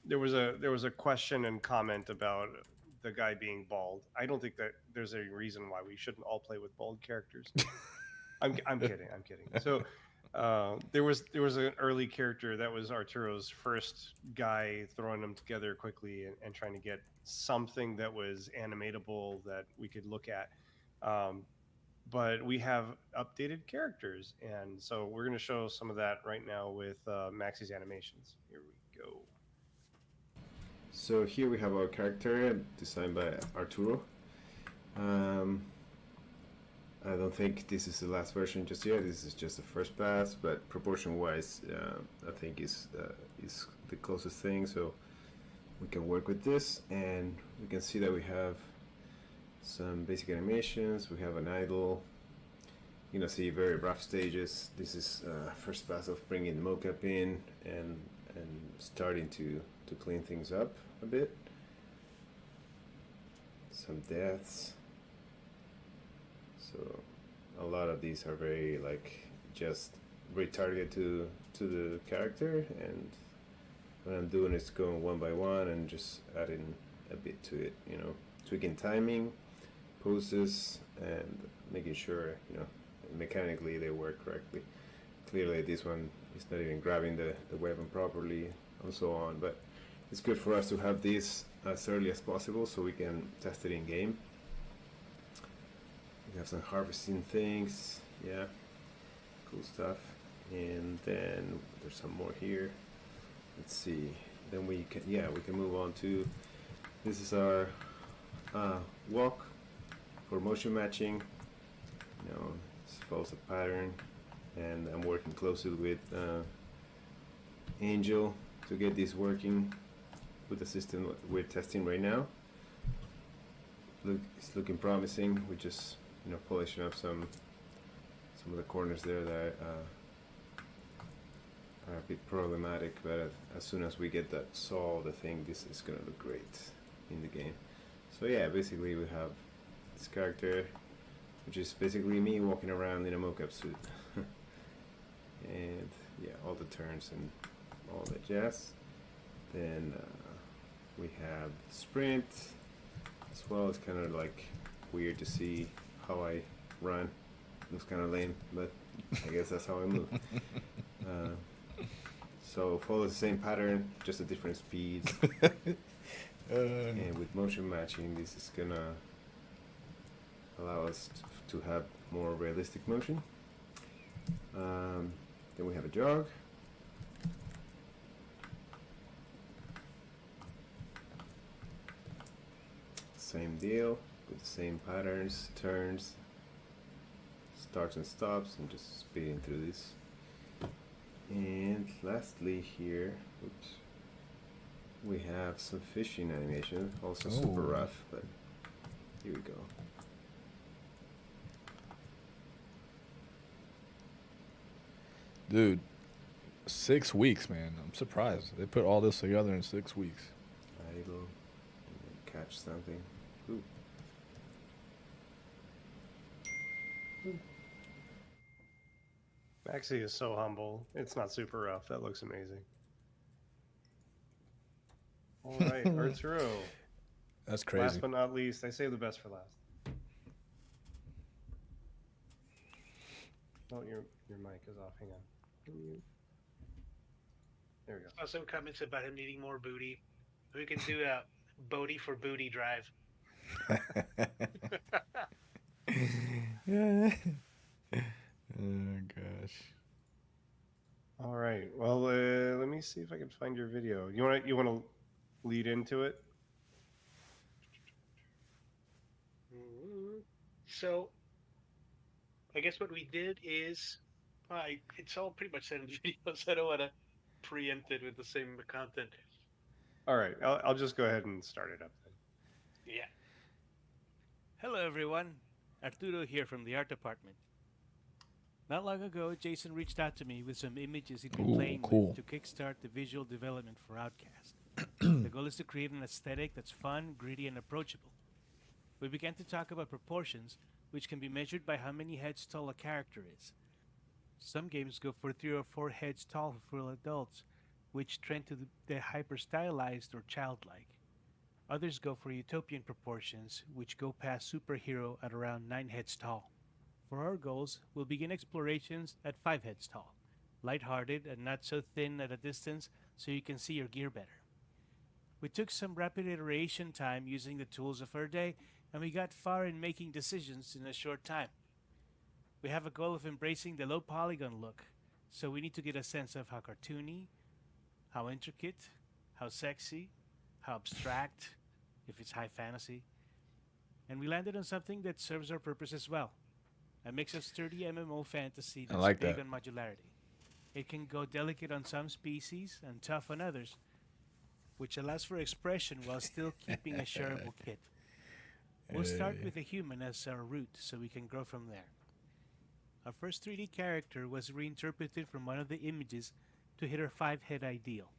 there was a question and comment about the guy being bald. I don't think that there's a reason why we shouldn't all play with bald characters. I'm kidding. So There was an early character that was Arturo's first guy, throwing them together quickly and trying to get something that was animatable that we could look at. But we have updated characters, and so we're going to show some of that right now with Maxie's animations. Here we go. So here we have our character designed by Arturo. I don't think this is the last version just yet. This is just the first pass, but proportion-wise, I think is the closest thing. So we can work with this, and we can see that we have some basic animations. We have an idle. You know, see very rough stages. This is first pass of bringing the mocap in and starting to clean things up a bit. Some deaths. So a lot of these are very like just retargeted to the character, and what I'm doing is going one by one and just adding a bit to it, you know, tweaking timing, poses, and making sure, you know, mechanically they work correctly. Clearly this one is not even grabbing the weapon properly and so on, but it's good for us to have this as early as possible so we can test it in game. We have some harvesting things, yeah, cool stuff. And then there's some more here. Let's see. Then we can move on to, this is our walk for motion matching. You know, this follows a pattern, and I'm working closely with Angel to get this working with the system we're testing right now. Look, it's looking promising. We just, you know, polishing up some of the corners there that are a bit problematic, but as soon as we get that solved, I think this is gonna look great in the game. So yeah, basically we have this character, which is basically me walking around in a mocap suit. And yeah, all the turns and all that jazz. Then we have sprint as well. It's kind of like weird to see how I run. Looks kind of lame, but I guess that's how I move. So follow the same pattern, just at different speeds. And with motion matching, this is gonna allow us to have more realistic motion. Then we have a jog. Same deal, with the same patterns, turns, starts and stops, and just speeding through this. And lastly here, oops, we have some fishing animation, also super rough, but here we go. Dude, 6 weeks, man. I'm surprised. They put all this together in 6 weeks. Idle, and then catch something. Ooh. Maxie is so humble. It's not super rough. That looks amazing. All right, Arturo. That's crazy. Last but not least, I saved the best for last. Oh, your mic is off. Hang on. There we go. Saw some comments about him needing more booty. We can do a Bodie for booty drive. Oh gosh. All right. Well, let me see if I can find your video. You want to lead into it? So, I guess what we did is, it's all pretty much said in the video, so I don't want to preempt it with the same content. All right. I'll just go ahead and start it up then. Yeah. Hello everyone, Arturo here from the art department. Not long ago, Jason reached out to me with some images he'd been playing with to kickstart the visual development for Outcast. The goal is to create an aesthetic that's fun, gritty, and approachable. We began to talk about proportions, which can be measured by how many heads tall a character is. Some games go for 3 or 4 heads tall for full adults, which trend to the hyper-stylized or childlike. Others go for utopian proportions, which go past superhero at around 9 heads tall. For our goals, we'll begin explorations at 5 heads tall, lighthearted and not so thin at a distance so you can see your gear better. We took some rapid iteration time using the tools of our day, and we got far in making decisions in a short time. We have a goal of embracing the low polygon look, so we need to get a sense of how cartoony, how intricate, how sexy, how abstract, if it's high fantasy. And we landed on something that serves our purpose as well. A mix of sturdy MMO fantasy I that's like big that. on modularity. It can go delicate on some species and tough on others, which allows for expression while still keeping a shareable kit. We'll start with a human as our root so we can grow from there. Our first 3D character was reinterpreted from one of the images to hit our 5-head ideal.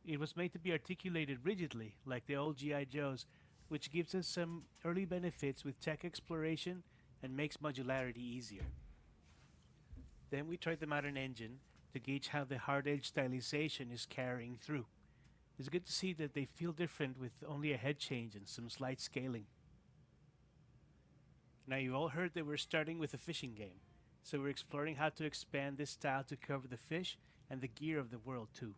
It was made to be articulated rigidly, like the old G.I. Joes, which gives us some early benefits with tech exploration and makes modularity easier. Then we tried the modern engine to gauge how the hard edge stylization is carrying through. It's good to see that they feel different with only a head change and some slight scaling. Now you all heard that we're starting with a fishing game, so we're exploring how to expand this style to cover the fish and the gear of the world too.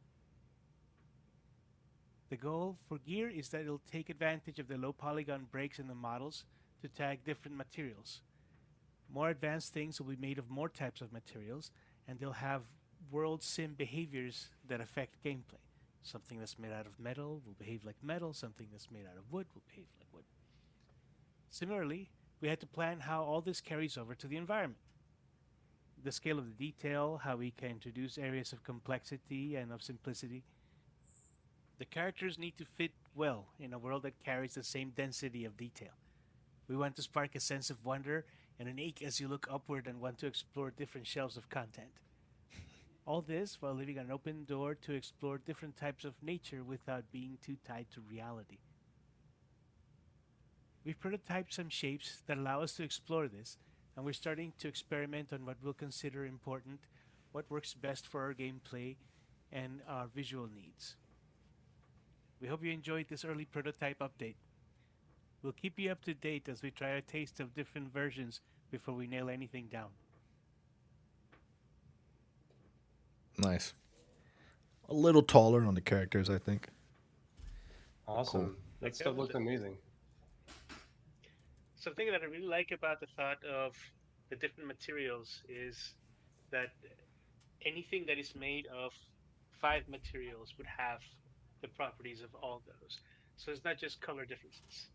The goal for gear is that it'll take advantage of the low polygon breaks in the models to tag different materials. More advanced things will be made of more types of materials, and they'll have world sim behaviors that affect gameplay. Something that's made out of metal will behave like metal, something that's made out of wood will behave like wood. Similarly, we had to plan how all this carries over to the environment. The scale of the detail, how we can introduce areas of complexity and of simplicity. The characters need to fit well in a world that carries the same density of detail. We want to spark a sense of wonder and an ache as you look upward and want to explore different shelves of content. All this while leaving an open door to explore different types of nature without being too tied to reality. We've prototyped some shapes that allow us to explore this, and we're starting to experiment on what we'll consider important, what works best for our gameplay, and our visual needs. We hope you enjoyed this early prototype update. We'll keep you up to date as we try a taste of different versions before we nail anything down. Nice. A little taller on the characters, I think. Awesome. Cool. That stuff looks amazing. Something that I really like about the thought of the different materials is that anything that is made of 5 materials would have the properties of all those. So it's not just color differences.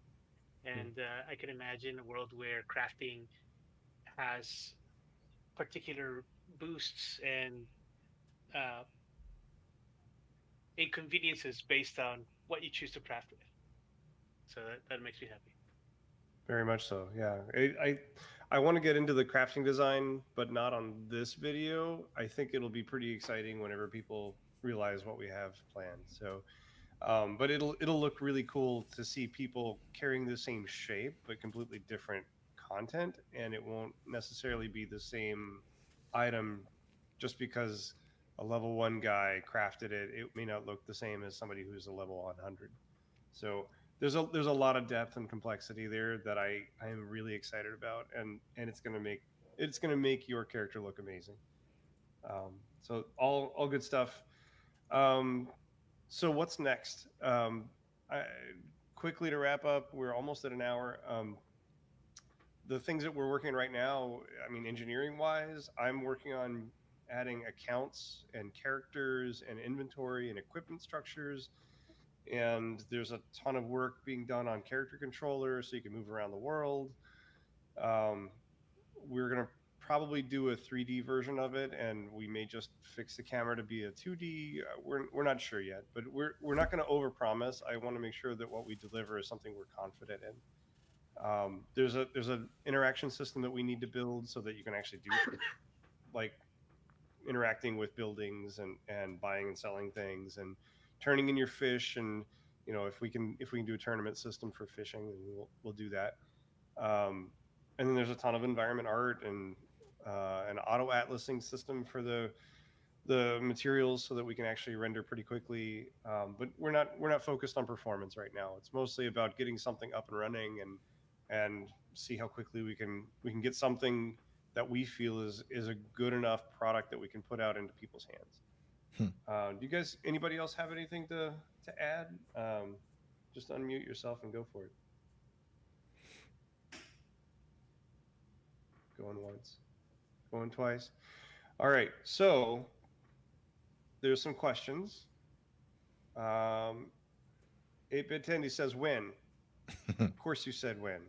And I can imagine a world where crafting has particular boosts and inconveniences based on what you choose to craft with. So that makes me happy. Very much so. Yeah. I want to get into the crafting design, but not on this video. I think it'll be pretty exciting whenever people realize what we have planned. So, but it'll look really cool to see people carrying the same shape but completely different content, and it won't necessarily be the same item just because a level 1 guy crafted it. It may not look the same as somebody who's a level 100. So there's a lot of depth and complexity there that I am really excited about, and it's gonna make your character look amazing. So all good stuff. So what's next? Quickly to wrap up, we're almost at an hour. The things that we're working on right now, I mean, engineering wise, I'm working on adding accounts and characters and inventory and equipment structures. And there's a ton of work being done on character controllers so you can move around the world. We're going to probably do a 3D version of it, and we may just fix the camera to be a 2D. We're not sure yet, but we're not going to overpromise. I want to make sure that what we deliver is something we're confident in. There's an interaction system that we need to build so that you can actually do like interacting with buildings and buying and selling things and turning in your fish, and if we can do a tournament system for fishing, then we'll do that. And then there's a ton of environment art and an auto atlasing system for the materials so that we can actually render pretty quickly. But we're not focused on performance right now. It's mostly about getting something up and running and see how quickly we can get something that we feel is a good enough product that we can put out into people's hands. Do you guys, anybody else have anything to add? Just unmute yourself and go for it. Going once, going twice. All right, so there's some questions. 8-Bit Tendy says when. Of course you said when.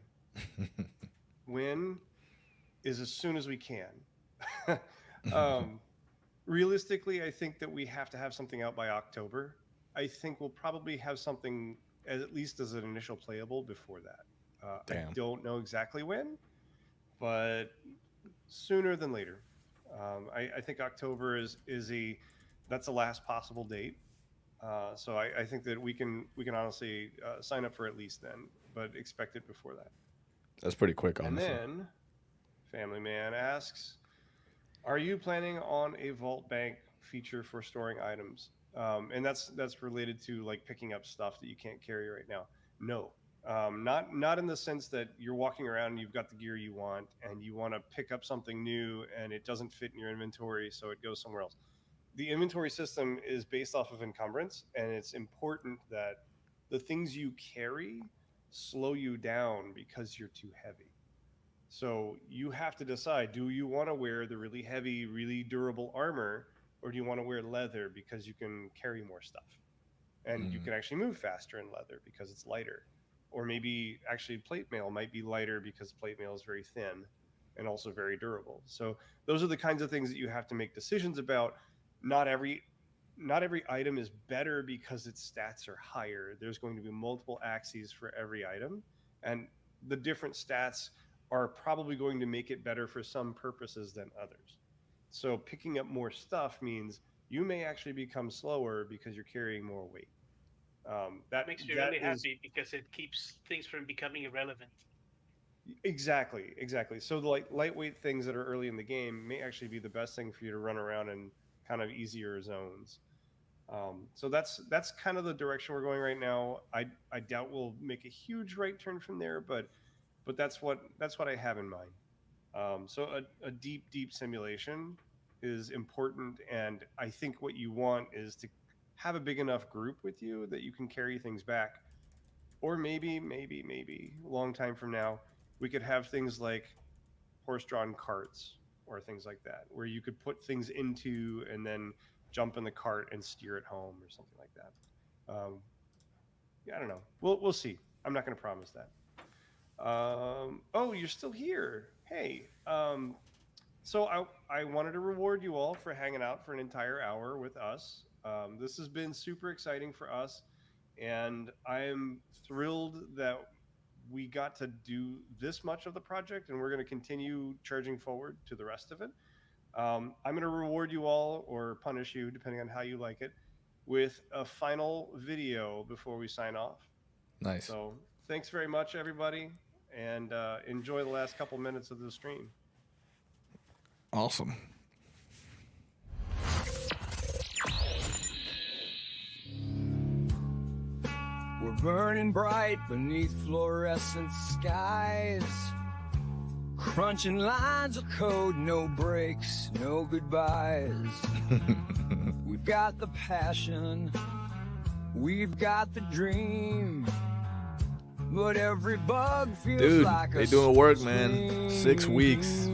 When is as soon as we can. Realistically, I think that we have to have something out by October. I think we'll probably have something at least as an initial playable before that. I don't know exactly when, but sooner than later. I think October that's the last possible date. So I think that we can honestly sign up for at least then, but expect it before that. That's pretty quick, honestly. And then Family Man asks, are you planning on a vault bank feature for storing items? And that's related to like picking up stuff that you can't carry right now. No, not in the sense that you're walking around and you've got the gear you want and you want to pick up something new and it doesn't fit in your inventory, so it goes somewhere else. The inventory system is based off of encumbrance, and it's important that the things you carry slow you down because you're too heavy. So you have to decide, do you want to wear the really heavy, really durable armor, or do you want to wear leather because you can carry more stuff? And you can actually move faster in leather because it's lighter. Or maybe actually plate mail might be lighter because plate mail is very thin and also very durable. So those are the kinds of things that you have to make decisions about. Not every item is better because its stats are higher. There's going to be multiple axes for every item, and the different stats are probably going to make it better for some purposes than others. So picking up more stuff means you may actually become slower because you're carrying more weight. That makes me really happy because it keeps things from becoming irrelevant. Exactly. So the lightweight things that are early in the game may actually be the best thing for you to run around in kind of easier zones. So that's kind of the direction we're going right now. I doubt we'll make a huge right turn from there, but that's what I have in mind. So a deep simulation is important, and I think what you want is to have a big enough group with you that you can carry things back. Or maybe a long time from now, we could have things like horse-drawn carts or things like that, where you could put things into and then jump in the cart and steer it home or something like that. I don't know. We'll see. I'm not going to promise that. Oh, you're still here. Hey. So I wanted to reward you all for hanging out for an entire hour with us. This has been super exciting for us, and I'm thrilled that we got to do this much of the project, and we're going to continue charging forward to the rest of it. I'm going to reward you all, or punish you, depending on how you like it, with a final video before we sign off. Nice. So thanks very much, everybody, and enjoy the last couple minutes of the stream. Awesome. We're burning bright beneath fluorescent skies, crunching lines of code, no breaks, no goodbyes. We've got the passion, we've got the dream, but every bug feels like they doing work, man. 6 weeks.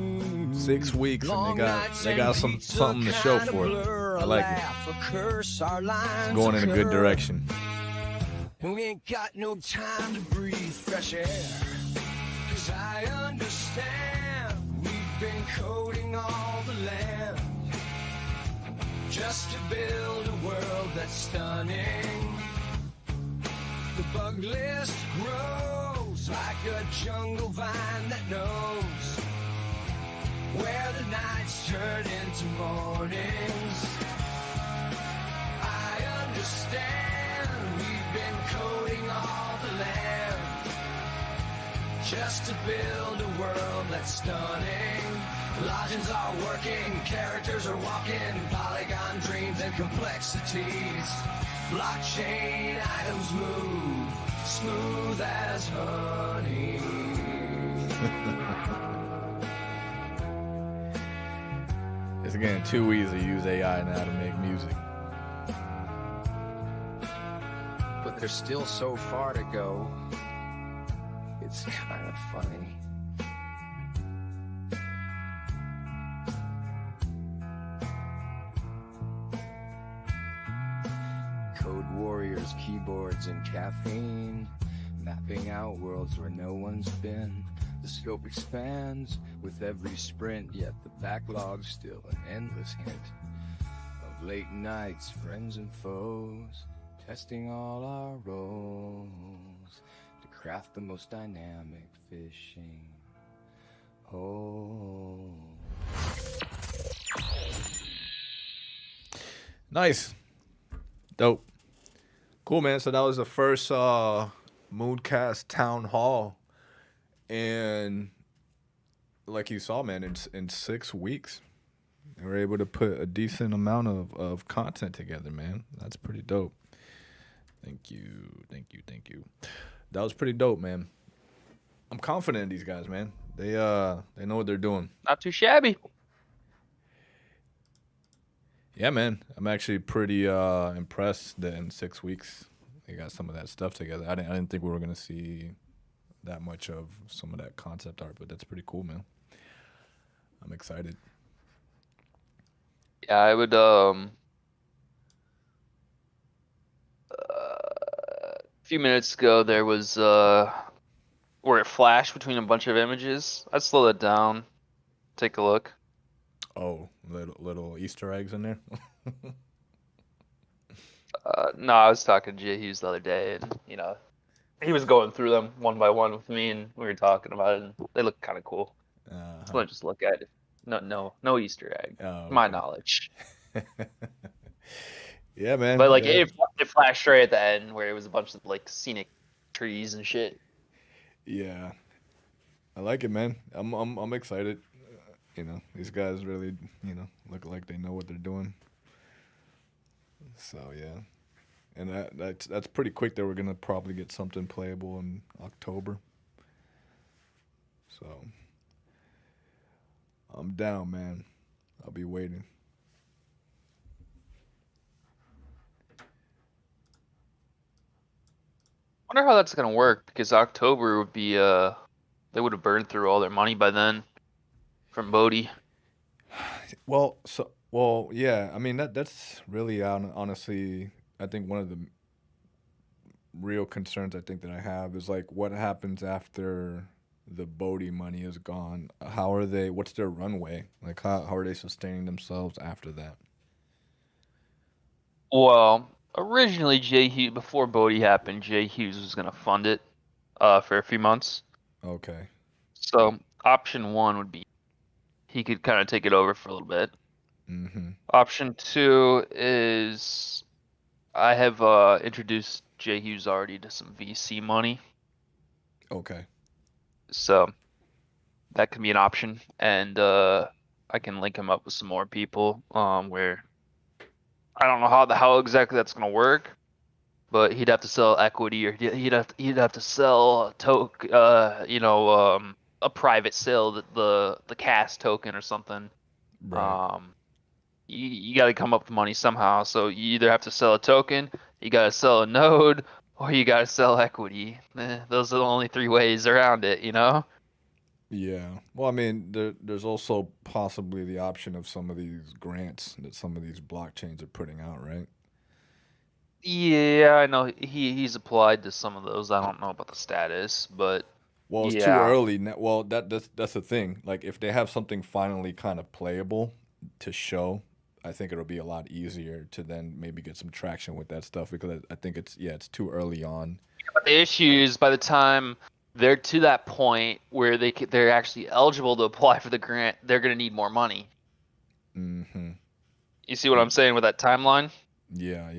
6 weeks, and they got something to show for it. I like it. It's going in a good direction. We ain't got no time to breathe fresh air, 'cause I understand we've been coding all the land just to build a world that's stunning. The bug list grows like a jungle vine that knows where the nights turn into mornings. I understand we've been coding all the land just to build a world that's stunning. Logins are working, characters are walking, polygon dreams and complexities. Blockchain items move smooth as honey. It's getting too easy to use AI now to make music. But there's still so far to go. It's kind of funny. Code warriors, keyboards, and caffeine, mapping out worlds where no one's been. The scope expands with every sprint, yet the backlog's still an endless hint of late nights, friends and foes, testing all our roles to craft the most dynamic fishing hole. Nice. Dope. Cool, man. So that was the first Mooncast Townhall. And like you saw, man, in 6 weeks, they were able to put a decent amount of content together, man. That's pretty dope. Thank you. That was pretty dope, man. I'm confident in these guys, man. They know what they're doing. Not too shabby. Yeah, man. I'm actually pretty impressed that in 6 weeks they got some of that stuff together. I didn't think we were gonna see that much of some of that concept art, but that's pretty cool, man. I'm excited. Yeah, I would a few minutes ago there was where it flashed between a bunch of images. I'd slow it down. Take a look. Oh, little Easter eggs in there. No, I was talking to Jay Hughes the other day, and he was going through them one by one with me, and we were talking about it, and they look kind of cool. So I just look at it. No Easter egg. Okay. My knowledge. Yeah, man. But like yeah. it flashed right at the end where it was a bunch of like scenic trees and shit. Yeah, I like it, man. I'm excited. These guys really, look like they know what they're doing. So yeah, and that's pretty quick that we're gonna probably get something playable in October. So I'm down, man. I'll be waiting. Wonder how that's gonna work because October would be they would have burned through all their money by then from Bodhi. Well, yeah. I mean that's really honestly, I think one of the real concerns I think that I have is like what happens after the Bodhi money is gone. What's their runway? Like how are they sustaining themselves after that? Well, originally Jay Hughes, before Bodhi happened, Jay Hughes was gonna fund it for a few months. Okay. So option one would be he could kind of take it over for a little bit. Mm-hmm. Option two is I have introduced Jay Hughes already to some VC money. Okay. So that could be an option, and I can link him up with some more people. Where I don't know how exactly that's gonna work, but he'd have to sell equity, or he'd have to sell a private sale, the cast token or something. Right. You got to come up with money somehow. So you either have to sell a token, you got to sell a node, or you got to sell equity. Those are the only three ways around it, Yeah. Well, I mean, there's also possibly the option of some of these grants that some of these blockchains are putting out, right? Yeah, I know he's applied to some of those. I don't know about the status, but Well, it's too yeah. early. Well, that's the thing. Like, if they have something finally kind of playable to show, I think it'll be a lot easier to then maybe get some traction with that stuff because I think it's too early on. But the issue is by the time they're to that point where they're actually eligible to apply for the grant, they're going to need more money. Mm-hmm. You see what I'm saying with that timeline? Yeah.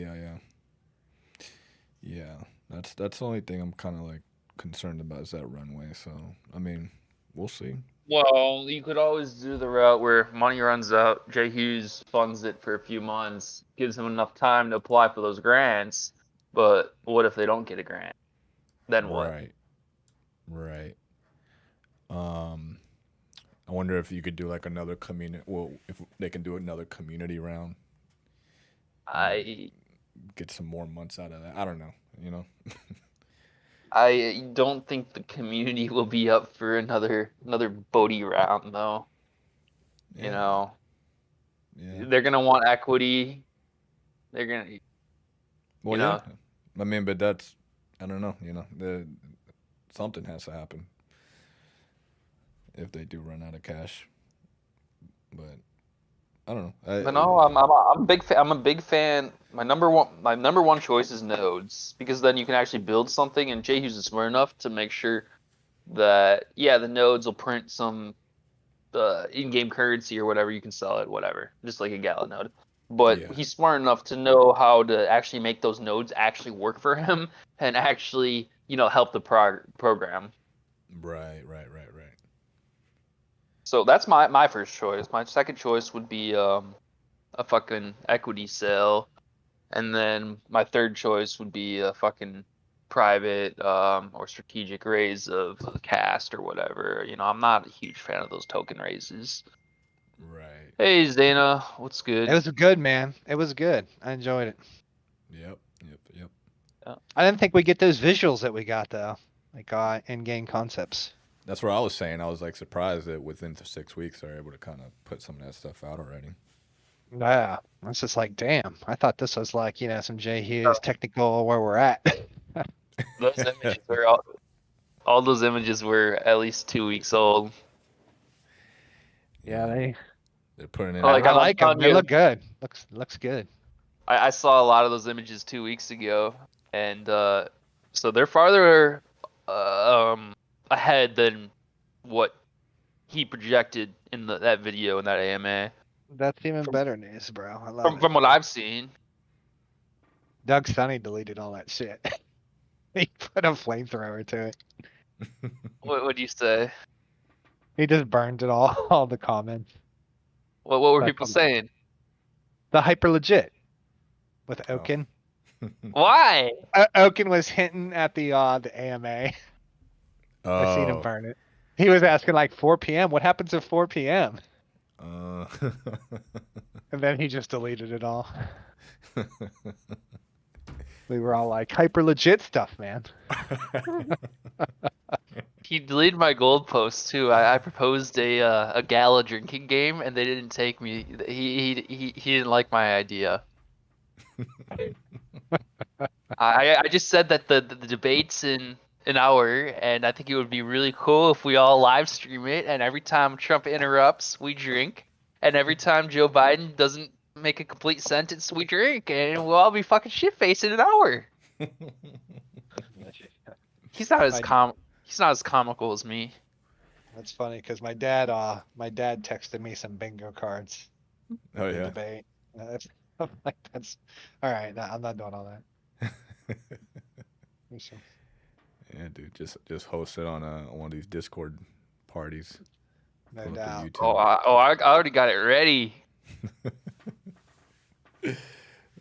That's the only thing I'm kind of like concerned about is that runway. So I mean, we'll see. Well, you could always do the route where money runs out, Jay Hughes funds it for a few months, gives them enough time to apply for those grants. But what if they don't get a grant? Then what? Right. I I wonder if you could do like another community. Well, if they can do another community round, I get some more months out of that. I don't know. You know. I don't think the community will be up for another Bodhi round though. You know, Yeah. they're gonna want equity. They're gonna, Well, you yeah. know, I mean, but that's I don't know. You know, something has to happen if they do run out of cash. But I don't know. but no, I'm a big fan. I'm a big fan. My number one choice is nodes because then you can actually build something, and Jay Hughes is smart enough to make sure that the nodes will print some in-game currency or whatever, you can sell it, whatever, just like a Gala node. But he's smart enough to know how to actually make those nodes actually work for him and actually, help the program. Right. So that's my first choice. My second choice would be a fucking equity sale, and then my third choice would be a fucking private or strategic raise of the cast or whatever. I'm not a huge fan of those token raises. Right. Hey Zana, what's good? It was good, man. It was good. I enjoyed it. Yep. I didn't think we get those visuals that we got though, like in-game concepts. That's what I was saying. I was like surprised that within 6 weeks they're able to kind of put some of that stuff out already. Yeah, I was just like, damn. I thought this was like, some Jay Hughes technical where we're at. Those images were all those images were at least 2 weeks old. Yeah, they're putting in. I like them. They look good. Looks good. I saw a lot of those images 2 weeks ago, and so they're farther ahead than what he projected in that video in that AMA. That's even better news, bro. I love it. From what I've seen. Doug Sunny deleted all that shit. He put a flamethrower to it. What would you say? He just burned it all the comments. What were people saying? The hyper legit with Oaken. Why? Oaken was hinting at the AMA. I seen him Oh. burn it. He was asking like 4 p.m. What happens at 4 p.m.? And then he just deleted it all. We were all like hyper legit stuff, man. He deleted my gold post too. I proposed a gala drinking game, and they didn't take me. He didn't like my idea. I just said that the debate's in an hour, and I think it would be really cool if we all live stream it. And every time Trump interrupts, we drink, and every time Joe Biden doesn't make a complete sentence, we drink, and we'll all be fucking shit faced in an hour. He's not as comical as me. That's funny because my dad texted me some bingo cards. Oh in the yeah. Debate. I'm like, that's all right. Nah, I'm not doing all that. Yeah, dude, just host it on one of these Discord parties. No Pull up doubt. the YouTube. I already got it ready.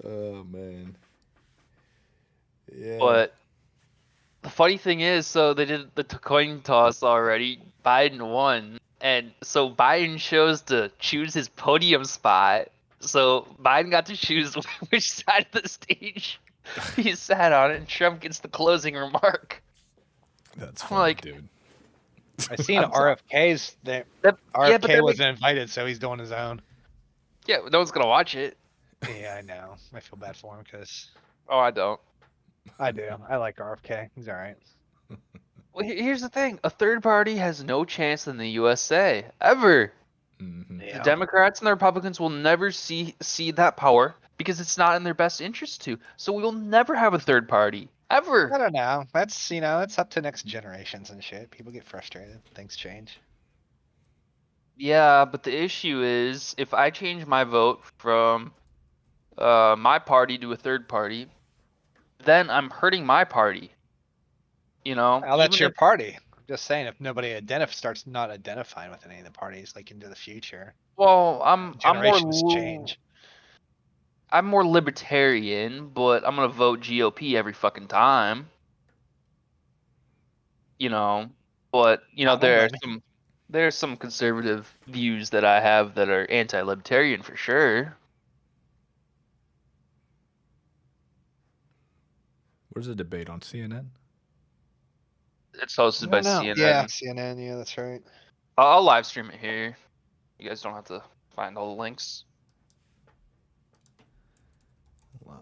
Oh man. Yeah. But the funny thing is, so they did the coin toss already. Biden won, and so Biden chose to choose his podium spot. So Biden got to choose which side of the stage he sat on, and Trump gets the closing remark. That's I'm funny, like, dude. I seen RFK's that but RFK that wasn't makes- invited, so he's doing his own. Yeah, no one's gonna watch it. Yeah, I know. I feel bad for him because Oh, I don't. I do. I like RFK. He's all right. Well, here's the thing: a third party has no chance in the USA ever. The Democrats and the Republicans will never see that power because it's not in their best interest to. So we will never have a third party ever. I don't know. That's that's up to next generations and shit. People get frustrated. Things change. Yeah, but the issue is if I change my vote from my party to a third party, then I'm hurting my party. Well, that's even your if- party. I'm just saying, if nobody starts not identifying with any of the parties, like into the future, Well, I'm generations more change. I'm more libertarian, but I'm gonna vote GOP every fucking time. But I'm a there are win. There's some conservative views that I have that are anti-libertarian for sure. Where's the debate on CNN? It's hosted by No, CNN. yeah, CNN. Yeah, that's right. I'll live stream it here. You guys don't have to find all the links. Live.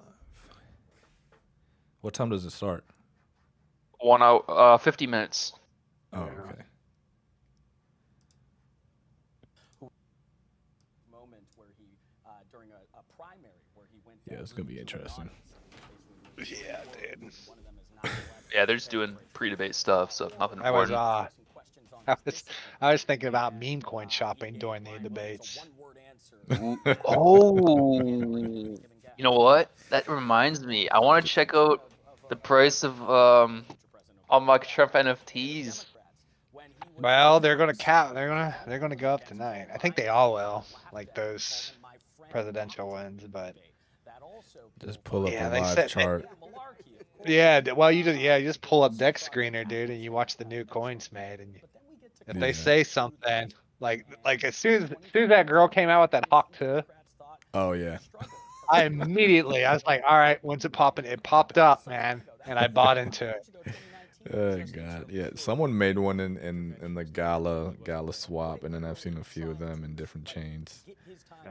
What time does it start? 1 hour, 50 minutes. Oh, okay. Moment where he, during a primary where he went. Yeah, it's gonna be interesting. Yeah, dude. Yeah, they're just doing pre-debate stuff, so nothing I was important. I was thinking about meme coin shopping during the debates. Oh, you know what? That reminds me. I want to check out the price of all my Trump NFTs. Well, they're gonna cap. They're gonna go up tonight. I think they all will, like those presidential wins. But Just pull up yeah, a they live said chart. yeah. Well, you just pull up Deck Screener, dude, and you watch the new coins made, and if they say something like as soon as that girl came out with that Hawk 2, Oh yeah. I was like, all right, when's it popping? It popped up, man, and I bought into it. Oh god, yeah. Someone made one in the Gala swap, and then I've seen a few of them in different chains.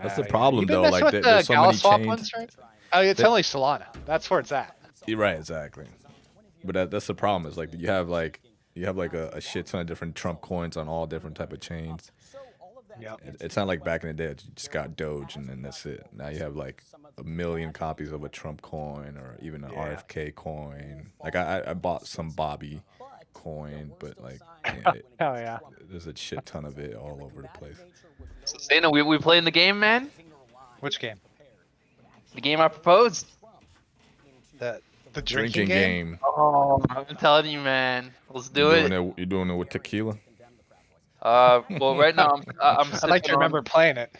That's the problem, You been though. messing Like with there's the so many Gala swap chains. ones, right? Oh, it's only Solana. That's where it's at. You're right, exactly. But that's the problem. Is like you have like a shit ton of different Trump coins on all different type of chains. Yep. It's not like back in the day. You just got Doge and then that's it. Now you have like a million copies of a Trump coin or even an RFK coin. Like I bought some Bobby coin, but like Hell yeah. there's a shit ton of it all over the place. So, Santa, we playing the game, man? Which game? The game I proposed. The Drinking game. Oh, I'm telling you, man. Let's do You're it. You're doing it with tequila. Well, right now I'm I'd like to sipping on- remember playing it.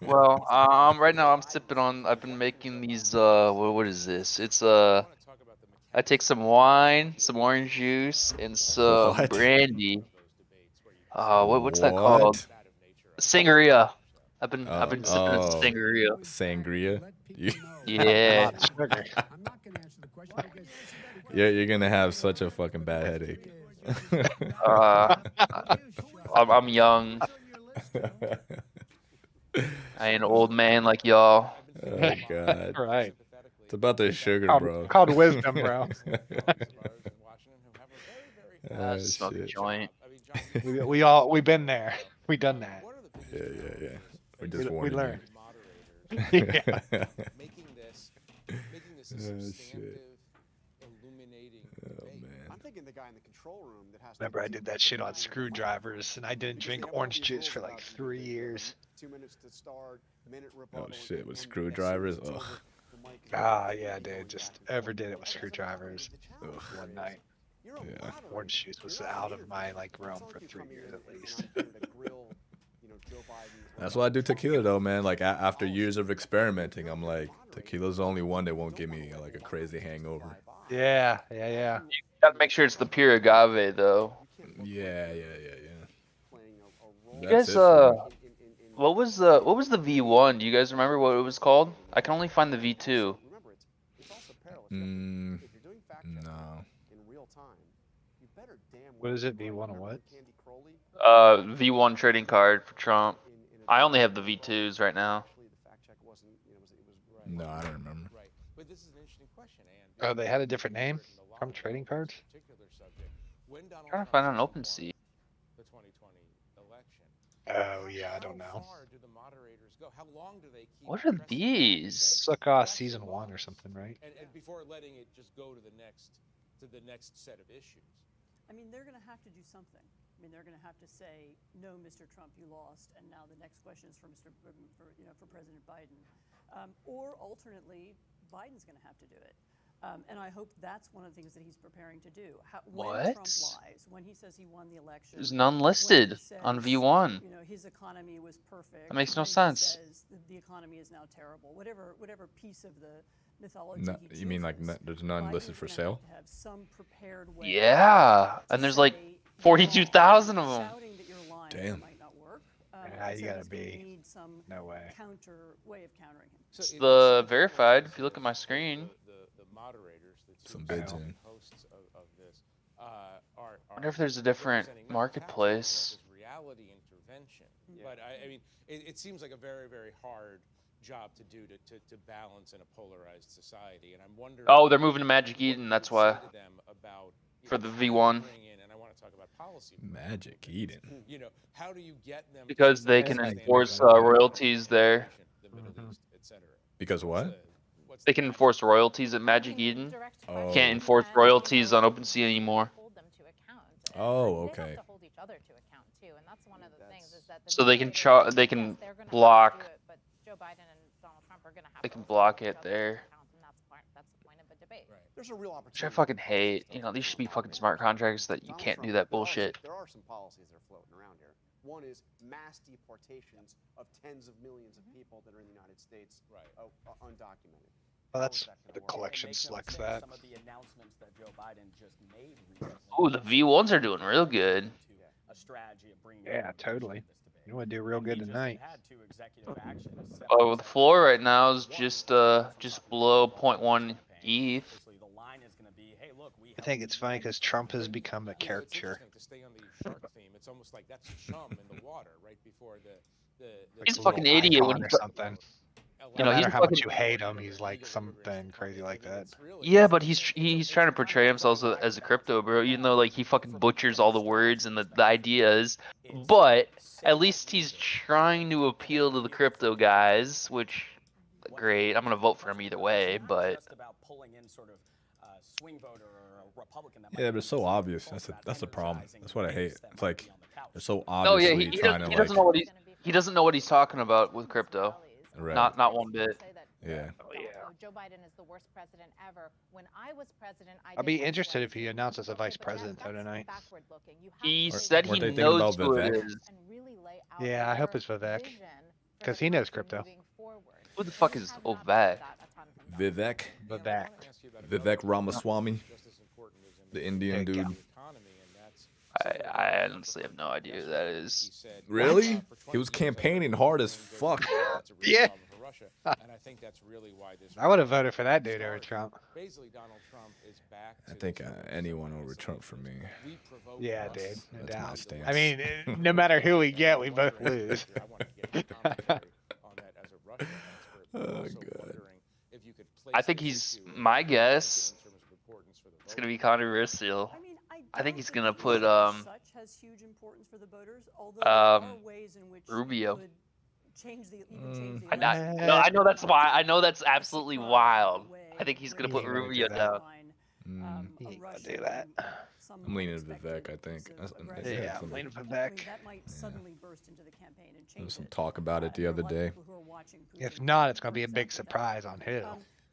Well, right now I'm sipping on. I've been making these. What is this? It's I take some wine, some orange juice, and some What? brandy. What's that called? Sangria. I've been sipping on sangria. Sangria. Yeah. Yeah, you're gonna have such a fucking bad headache. I'm young. I ain't an old man like y'all. Oh god. Right. It's about the sugar, Called, bro. called wisdom, bro. Oh, Smoke a shit. joint. We've been there. We done that. Yeah. We just We warned you. learned. Yeah. making this a substantive, illuminating debate. I'm thinking the guy in the control room that has. Remember, I did that shit on screwdrivers, and I didn't drink orange juice for like 3 years. 2 minutes to start, minute Oh rebuttal. shit, with screwdrivers? Ugh. Ah, yeah, dude. Just ever did it with screwdrivers. One night. Yeah. Orange juice was out of my realm for 3 years at least. That's why I do tequila though, man. Like after years of experimenting, I'm like, tequila's the only one that won't give me like a crazy hangover. Yeah. You gotta make sure it's the pure agave, though. Yeah. You guys, what was the V1? Do you guys remember what it was called? I can only find the V2. No. What is it? V1 or what? V1 trading card for Trump. I only have the V2s right now. No, I don't remember. Oh, they had a different name from trading cards? I'm trying to find an OpenSea. Oh, yeah, I don't know. What are these? It's like season 1 or something, right? And before letting it just go to the next set of issues. I mean, they're going to have to do something. I mean, they're going to have to say, "No, Mr. Trump, you lost," and now the next question is for for President Biden, or alternately, Biden's going to have to do it. And I hope that's one of the things that he's preparing to do. When Trump lies, when he says he won the election, There's none listed on V1. You know, his economy was perfect. That makes no when he sense. says the economy is now terrible. Whatever piece of the mythology. No, you mean like there's none listed for sale? Have some prepared way Yeah, and there's like 42,000 of them. shouting that you're lying line Damn. that might not work. Yeah, you so gotta he's gonna be. need some No way. counter way of countering him. It's the verified. If you look at my screen. The moderators, the Some two bids founding in. hosts of this, are Wonder if there's a different representing not marketplace. capitalism as reality intervention. But I mean, it seems like a very, very hard job to do to balance in a polarized society. And I'm wondering. Oh, they're moving to Magic what you Eden. would That's say why. to them about, you For know, the how you V1. bring in, and I want to talk about policy. Magic Eden. You know, how do you get them Because to they understand can the enforce value of royalties there. the Middle East, et cetera? Because what? They can enforce royalties at Magic Eden. Oh. Can't enforce royalties on OpenSea anymore. Oh, okay. to hold each other to account too, and that's one of the things is that the So they can moderators, they can yes, they're gonna have to block. do it, but Joe Biden and Donald Trump are gonna have They to can also block hold each it other to there. account, and that's the point of the debate. There's a real Which opportunity. I fucking hate. You know, these should be fucking smart contracts that you can't do that bullshit. There are some policies that are floating around here. One is mass deportations of tens of millions of people that are in the United States, undocumented. Well, How that's is that gonna the work? collection Make no selects mistake, that. some of the announcements that Joe Biden just made recently. Ooh, the V1s are doing real good. A strategy of bringing Yeah, totally. You want to do real good tonight. had two executive actions. Oh, the floor right now is just below 0.1 ETH. I think it's funny because Trump has become a caricature. To stay on the shark theme, it's almost like that's chum in the water right before the He's a little fucking idiot when icon or he- something. You No know, he's matter how much fucking. you hate him, he's like something crazy like that. Yeah, but he's trying to portray himself as a crypto bro, even though like he fucking butchers all the words and the ideas. But at least he's trying to appeal to the crypto guys, which great. I'm gonna vote for him either way, but Yeah, but it's so obvious. That's the problem. That's what I hate. It's like they're so no, yeah, obviously trying to he like. doesn't know what he doesn't know what he's talking about with crypto. Right. Not one bit. Yeah. Joe Biden is the worst president ever. When I was president, I'll be interested if he announces a vice president though tonight. He said he Weren't they thinking knows about who it Vivek? is. Yeah, I hope it's Vivek. Because he knows crypto. Who the fuck is Vivek? Vivek. Vivek Ramaswamy, the Indian dude. I honestly have no idea who that is. Really? He was campaigning hard as fuck. Yeah. And I think that's really why this. I would have voted for that dude over Trump. Basically, Donald Trump is back. I think anyone over Trump for me. Yeah, dude. No That's my doubt. stance. I mean, no matter who we get, we both lose. Oh god. I think he's my guess. It's gonna be controversial. I think he's gonna put such has huge importance for the voters, although there are ways in which Rubio. could change the election. I know that's why. I know that's absolutely wild. I think he's gonna put Rubio down. He ain't gonna do that. I'm leaning to Vivek. I think. Yeah, I'm leaning Vivek. That might suddenly burst into the campaign and There was change some it. talk about it the other day. If not, it's gonna be a big surprise on who.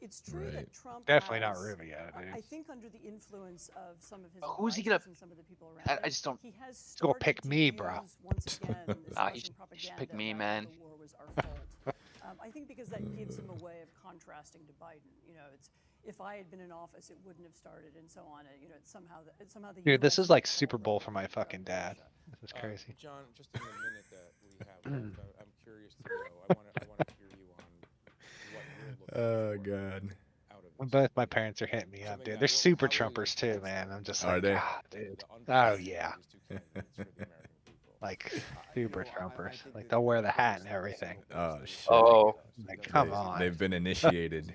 It's true Right. that Trump Definitely not has, Rubio, I dude. think under the influence of some of his Who's he gonna? advisors and some of the people around I just don't. he has He's gonna started pick to me, bro. use once again this Nah, Russian he should propaganda pick me, about man. the war was our fault. I think because that gives him a way of contrasting to Biden. You know, it's if I had been in office, it wouldn't have started, and so on. You know, it's somehow the Dude, this US is like Super Bowl for my fucking dad. This is crazy. John, just in the minute that we have left, I'm curious to know. I want to hear you on what you're looking Oh god. Both my parents are hitting me up, dude. They're super Trumpers too, man. I'm just Are like, they? ah, dude. Oh yeah. Like super Trumpers. Like they'll wear the hat and everything. Oh shit. Oh. Like, come on. They've been initiated.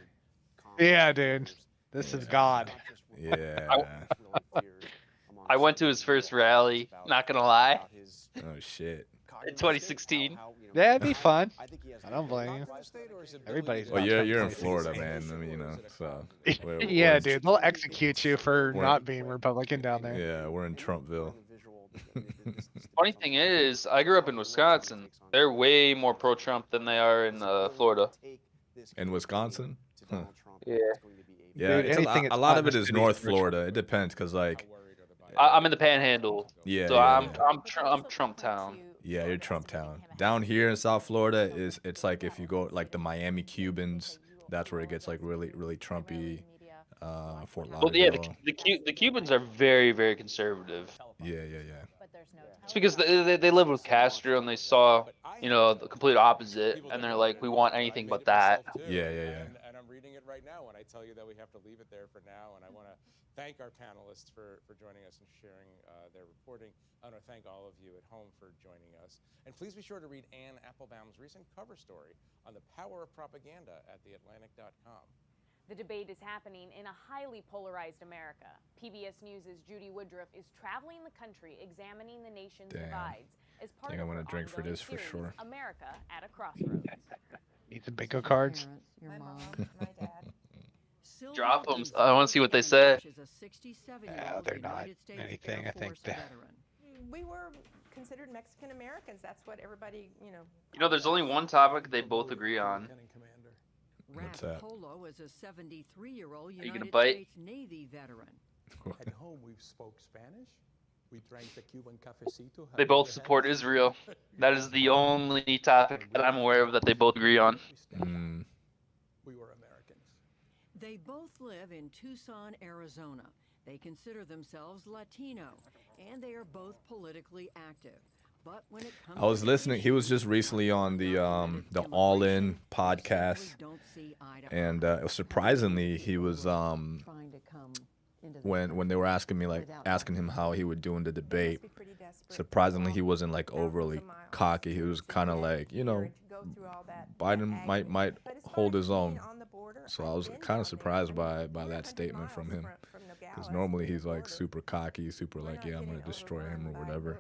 Yeah, dude. This is God. Yeah. I went to his first rally. Not gonna lie. Oh shit. In 2016. Yeah, it'd be fun. I don't blame you. Everybody's. Well, about you're in 2016. Florida, man. I mean, you know, so. Yeah, dude. They'll execute you for we're- not being Republican down there. Yeah, we're in Trumpville. Funny thing is, I grew up in Wisconsin. They're way more pro-Trump than they are in Florida. In Wisconsin? Huh. Yeah. Yeah, Dude, it's anything a that's lot hot of in it the is city is North for Trump. Florida. It depends, cause like. I'm in the Panhandle. Yeah. So yeah, I'm Trump town. Yeah, you're Trump town. Down here in South Florida it's like if you go like the Miami Cubans, that's where it gets like really Trumpy. Fort Well, yeah, Lauderdale. the Cubans are very conservative. Yeah. It's because they live with Castro and they saw, you know, the complete opposite, and they're like, we want anything but that. Yeah, yeah, yeah. And I'm reading it right now when I tell you that we have to leave it there for now. And I want to thank our panelists for joining us and sharing their reporting. I want to thank all of you at home for joining us. And please be sure to read Anne Applebaum's recent cover story on the power of propaganda at theatlantic.com. The debate is happening in a highly polarized America. PBS News' Judy Woodruff is traveling the country examining the nation's divides as part Think of I'm her gonna drink for ongoing this for series, sure. America at a Crossroads. Need some bingo cards. Your mom, my dad. Drop them. I want to see what they say. No, they're not anything. I think that. We were considered Mexican Americans. That's what everybody, You know, there's only one topic they both agree on. What's that? Polo is a 73-year-old Are you gonna United bite? States Navy veteran. At home, we spoke Spanish. We drank the Cuban cafecito. They both support Israel. That is the only topic that I'm aware of that they both agree on. We were Americans. They both live in Tucson, Arizona. They consider themselves Latino, and they are both politically active. But when it comes I was listening. He was just recently on the All In podcast, and surprisingly, he was when they were asking him how he would do in the debate. Surprisingly, he wasn't like overly cocky. He was kind of like, you know, Biden might hold his own. So I was kind of surprised by that statement from him, because normally he's like super cocky, super like, yeah, I'm gonna destroy him or whatever.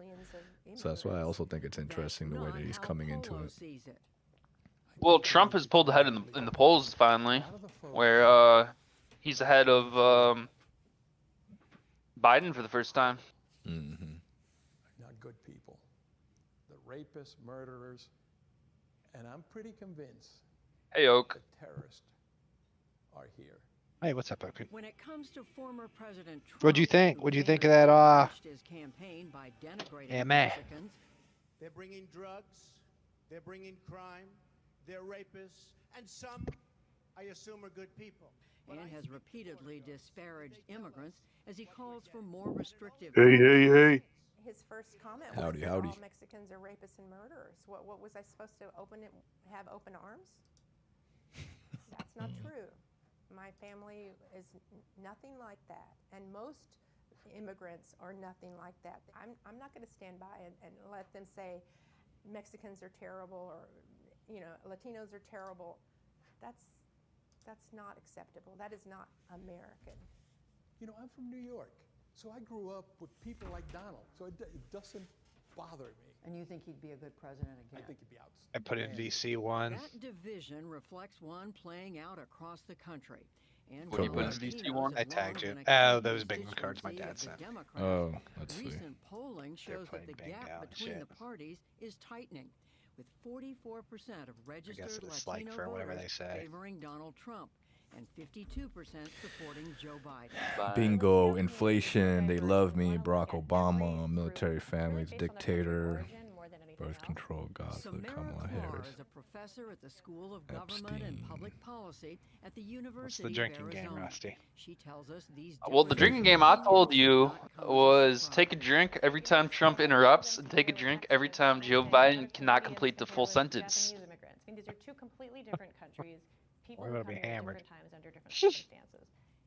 So that's why I also think it's interesting the way that he's coming into it. Well, Trump has pulled ahead in the polls finally, where he's ahead of Biden for the first time. Not good people. The rapists, murderers, and I'm pretty convinced Hey, Oak. the terrorists are here. Hey, what's up, Oak? When it comes to former President Trump, What'd you think? What'd you think of that? his campaign by denigrating Yeah, man. Mexicans. They're bringing drugs, they're bringing crime, they're rapists, and some, I assume, are good people. And has repeatedly disparaged immigrants as he calls for more restrictive. Hey. His first comment Howdy, was that howdy. all Mexicans are rapists and murderers. What was I supposed to have open arms? That's not true. My family is nothing like that, and most immigrants are nothing like that. I'm not going to stand by and let them say Mexicans are terrible or Latinos are terrible. That's not acceptable. That is not American. I'm from New York, so I grew up with people like Donald, so it doesn't bother me. And you think he'd be a good president again? I think he'd be out. I put in VC one. That division reflects one playing out across the country. And What do you while put in VC Latinos one? have I tagged long you. been a Oh, key those bingo cards my constituency dad of the sent. Democrats, Oh, let's see. recent polling shows that the playing gap bingo and between shit. the parties is tightening, with 44% of registered it's like Latino for whatever voters they say. favoring Donald Trump and 52% supporting Joe Biden. Bingo, inflation, they love me, Barack Obama, military families, dictator, birth control, Gossip, Kamala Harris. is a professor at the School of Government and Public Policy at the University What's the drinking of game, Arizona. Rusty? She tells us these Well, the drinking game I told you was take a drink every time Trump interrupts, and take a drink every time Joe Biden cannot complete the full sentence. Japanese immigrants. I mean, these are two completely different countries. People We're come gonna here be at hammered. different times under different circumstances.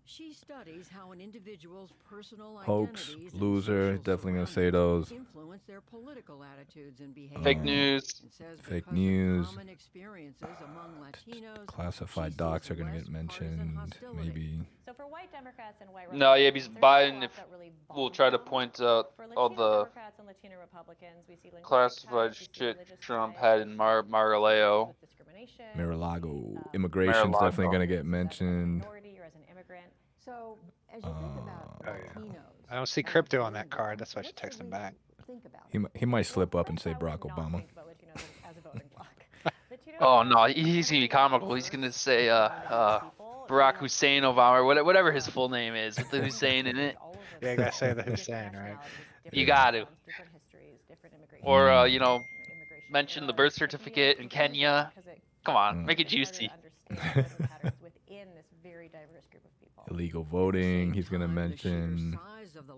She studies how an individual's personal Hoax, identities and loser, social definitely gonna say surroundings those. influence their political attitudes and behavior. Fake news. And says Fake because of news. common experiences among Latinos, Classified docs are gonna get mentioned, maybe. So for white Democrats and white No, yeah, Republicans, because there's not a Biden lot that really will try to point out For all Latino the Democrats and Latino Republicans, we see linguistic classified ties, we see shit religious Trump ties, had in Mar-a-Lago. with discrimination, Mar-a-Lago. Immigration's definitely gonna get mentioned. minority or as an immigrant. So as you think about Latinos, I don't see crypto on that card. That's why I should text him back. think about He might slip up and say Barack Obama. about Latinos as a voting bloc. Oh no, he's gonna be comical. He's gonna say Barack Hussein Obama, or whatever his full name is, with the Hussein in it. Yeah, you gotta say the Hussein, right? You got to. Or mention the birth certificate in Kenya. Come on, make it juicy. within this very diverse group of people. Illegal voting, he's gonna mention.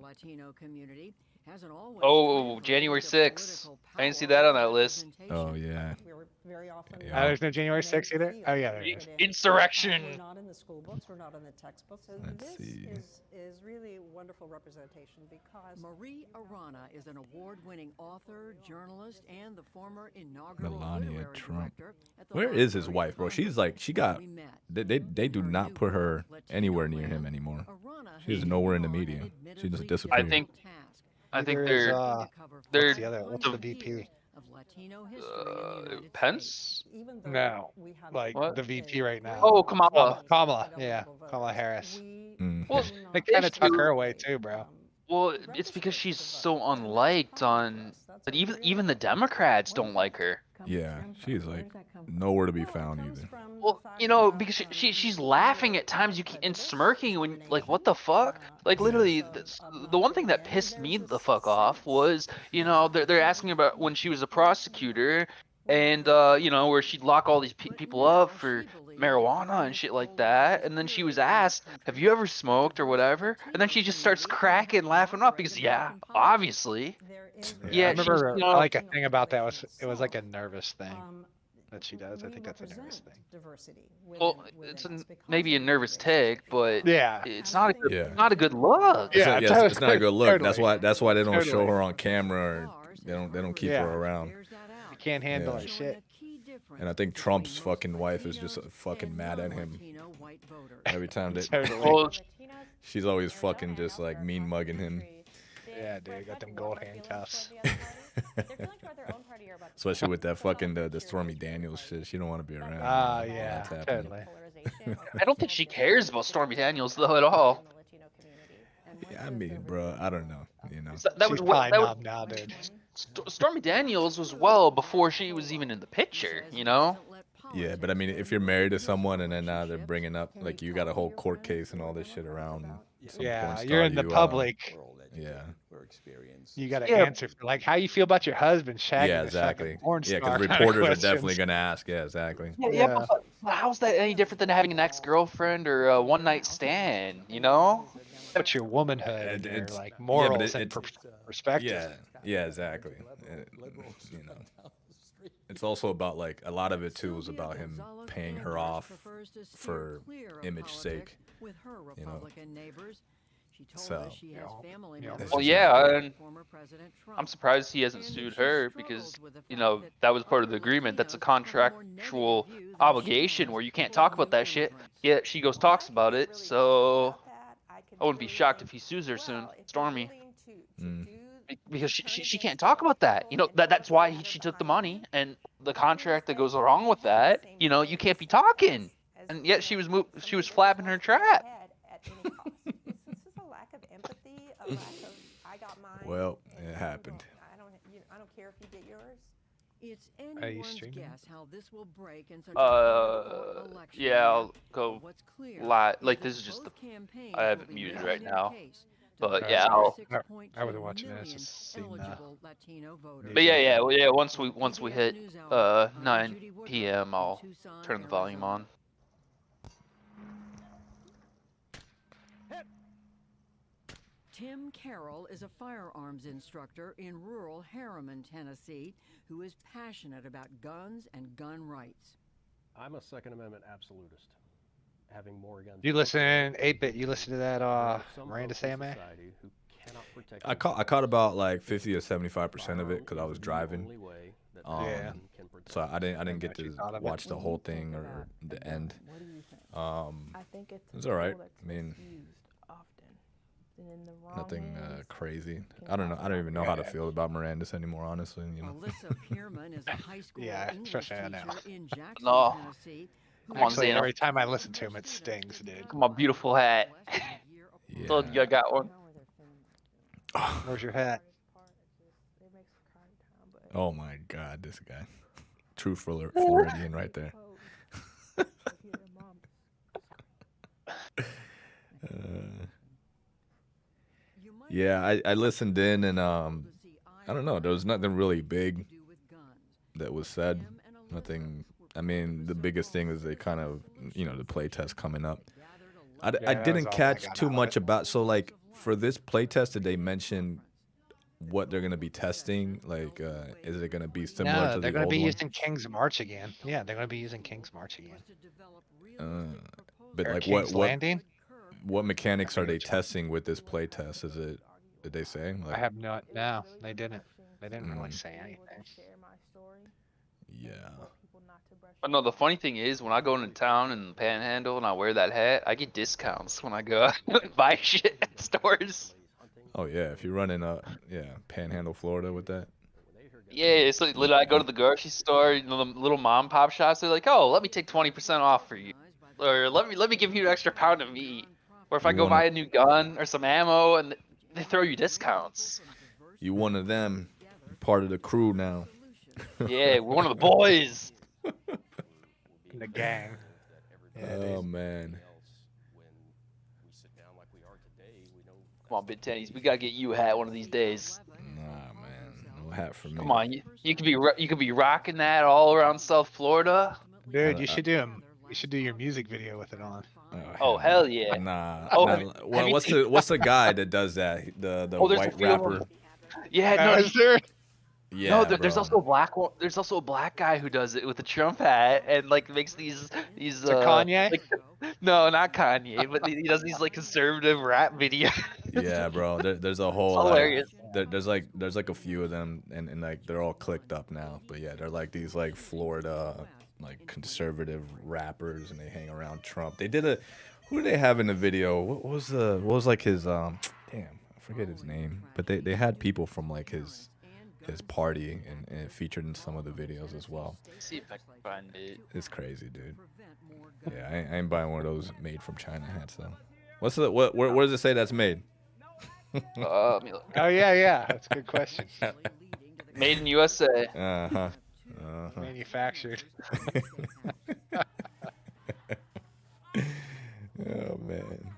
Latino community hasn't always Oh, January 6th. I didn't see that on that list. Oh yeah. We're very often There's no January 6th either. Oh yeah, there is. Insurrection. We're not in the school books. We're not in the textbooks. So Let's this see. is really wonderful representation because Marie Arana is an award-winning author, journalist, and the former inaugural Melania literary Trump. director at the Where is his Library wife, of bro? She's Congress, like, she got. where we met. They do not put her anywhere near him anymore. She's nowhere in the media. She just disappeared. I think Neither is, they're what's the other? What's the VP? Pence. No, like the VP right now. Oh, Kamala. Kamala, yeah, Kamala Harris. Well, They kind of took issue- her away too, bro. Well, it's because she's so unliked on. But even the Democrats don't like her. Yeah, she's like nowhere to be found either. Well, because she's laughing at times and smirking when like, what the fuck? Like literally, the one thing that pissed me the fuck off was they're asking about when she was a prosecutor, and where she'd lock all these people up for marijuana and shit like that, and then she was asked, "Have you ever smoked or whatever?" And then she just starts cracking, laughing up because obviously. Yeah, I remember she's, like a thing about that was it was like a nervous thing that she does. I think that's a nervous thing. Well, it's maybe a nervous tick, but yeah, it's not not a good look. It's not a good look. Totally. That's why they don't show Totally. her on camera, or they don't keep Yeah. her around. You can't handle her shit. And I think Trump's fucking wife is just fucking mad at him every time that Totally. she's always fucking just like mean mugging him. Yeah, dude, got them gold handcuffs. Especially with that fucking the Stormy Daniels shit. She don't want to be around. Ah, when yeah, that's happening. totally. I don't think she cares about Stormy Daniels though at all. Yeah, I mean, bro, I don't know. That was She's probably that was, numb now, dude. Stormy Daniels was well before she was even in the picture. Yeah, but I mean, if you're married to someone and then now they're bringing up like you got a whole court case and all this shit around. Some Yeah, porn you're star in the you, public. Yeah. You got to answer for like how you feel about your husband shagging Yeah, this fucking exactly. porn Yeah, star because kind of reporters are questions. definitely gonna ask. Yeah, exactly. Yeah, but how's that any different than having an ex-girlfriend or a one-night stand? That's your womanhood and your It's- like yeah, but morals and it's- perspective. Yeah, exactly. It's also about like a lot of it too is about him paying her off for image sake. With her Republican neighbors. She told So, us she has family members Well, who yeah, supported and former President Trump. I'm surprised he hasn't sued her because that was part of the agreement. That's a contractual obligation where you can't talk about that shit. Yet she goes talks about it, so I wouldn't be shocked if he sues her soon, Stormy. Because she can't talk about that. That's why she took the money and the contract that goes along with that. You can't be talking, and yet she was flapping her trap. Well, it happened. I don't care if you get yours. It's Are you anyone's streaming? guess how this will break in such a hard-fought election. Yeah, I'll go What's clear live. is Like that this is just both campaigns I have will it be muted making right their now. case to But the yeah, I'll. 6.2 I wasn't watching this. million Just seen eligible Latino voters. But yeah. Once we hit 9 p.m., I'll turn the volume on. Tim Carroll is a firearms instructor in rural Harriman, Tennessee, who is passionate about guns and gun rights. I'm a Second Amendment absolutist. Having more guns. You listen, 8-bit. You listen to that Miranda Sama? I caught about like 50 or 75% of it because I was driving. Yeah. So I didn't get to watch the whole thing or the end. I think it's It's all right. a tool I mean, that's used often. And in the wrong nothing hands, crazy. I don't know. I don't even know how to feel about Miranda's anymore, honestly. Alyssa Pierman is a high school Yeah, English especially now. teacher in Jackson, No. Tennessee. Come on, Actually, Zeno. every time I listen to him, it stings, dude. Come on, beautiful hat. Yeah. Told you I got one. Where's your hat? Oh my God, this guy. True Floridian right there. Yeah, I listened in and I don't know. There was nothing really big that was said. Nothing. I mean, the biggest thing is they kind of, the play test coming up. I that was didn't all I catch got too out of much it. about. So like for this playtest, did they mention what they're gonna be testing? Like, is it gonna be similar No, to they're the going to old be one? using King's March again. Yeah, they're going to be using King's March again. But Or like, King's what Landing? what mechanics are they testing with this playtest? Is it? Did they say? I Like, have no. No, they didn't. They didn't really Mm. say anything. yeah. But no, the funny thing is, when I go into town and Panhandle and I wear that hat, I get discounts when I go out and buy shit at stores. Oh yeah, if you're running Panhandle, Florida with that. Yeah, it's like literally I go to the grocery store, you know, the little mom and pop shops. They're like, "Oh, let me take 20% off for you," or let me give you an extra pound of meat. Or if I You go wanna- buy a new gun or some ammo, and they throw you discounts. You one of them, part of the crew now. Yeah, we're one of the boys. In the gang. Oh man. Come on, Big Tennies, we gotta get you a hat one of these days. Nah, man, no hat for me. Come on, you could be rocking that all around South Florida. Dude, you should do your music video with it on. Oh hell yeah! Nah. Oh, nah, have well, you what's the guy that does that? The Oh, there's a white few of rapper. them. Yeah, no, is there? Yeah, no, there's bro. also a black one. There's also a black guy who does it with a Trump hat and like makes these. To Kanye? Like, no, not Kanye, but he does these like conservative rap videos. Yeah, bro. There's a whole Hilarious. there's like a few of them, and like they're all clicked up now. But yeah, they're like these like Florida like conservative rappers, and they hang around Trump. They did a who did they have in the video? What was like his damn, I forget his name. But they had people from like his party, and it featured in some of the videos as well. See if I can find it. It's crazy, dude. Yeah, I ain't buying one of those made from China hats though. What's the where does it say that's made? Let me look. Oh yeah, that's a good question. Made in USA. Uh-huh. Manufactured. Oh man.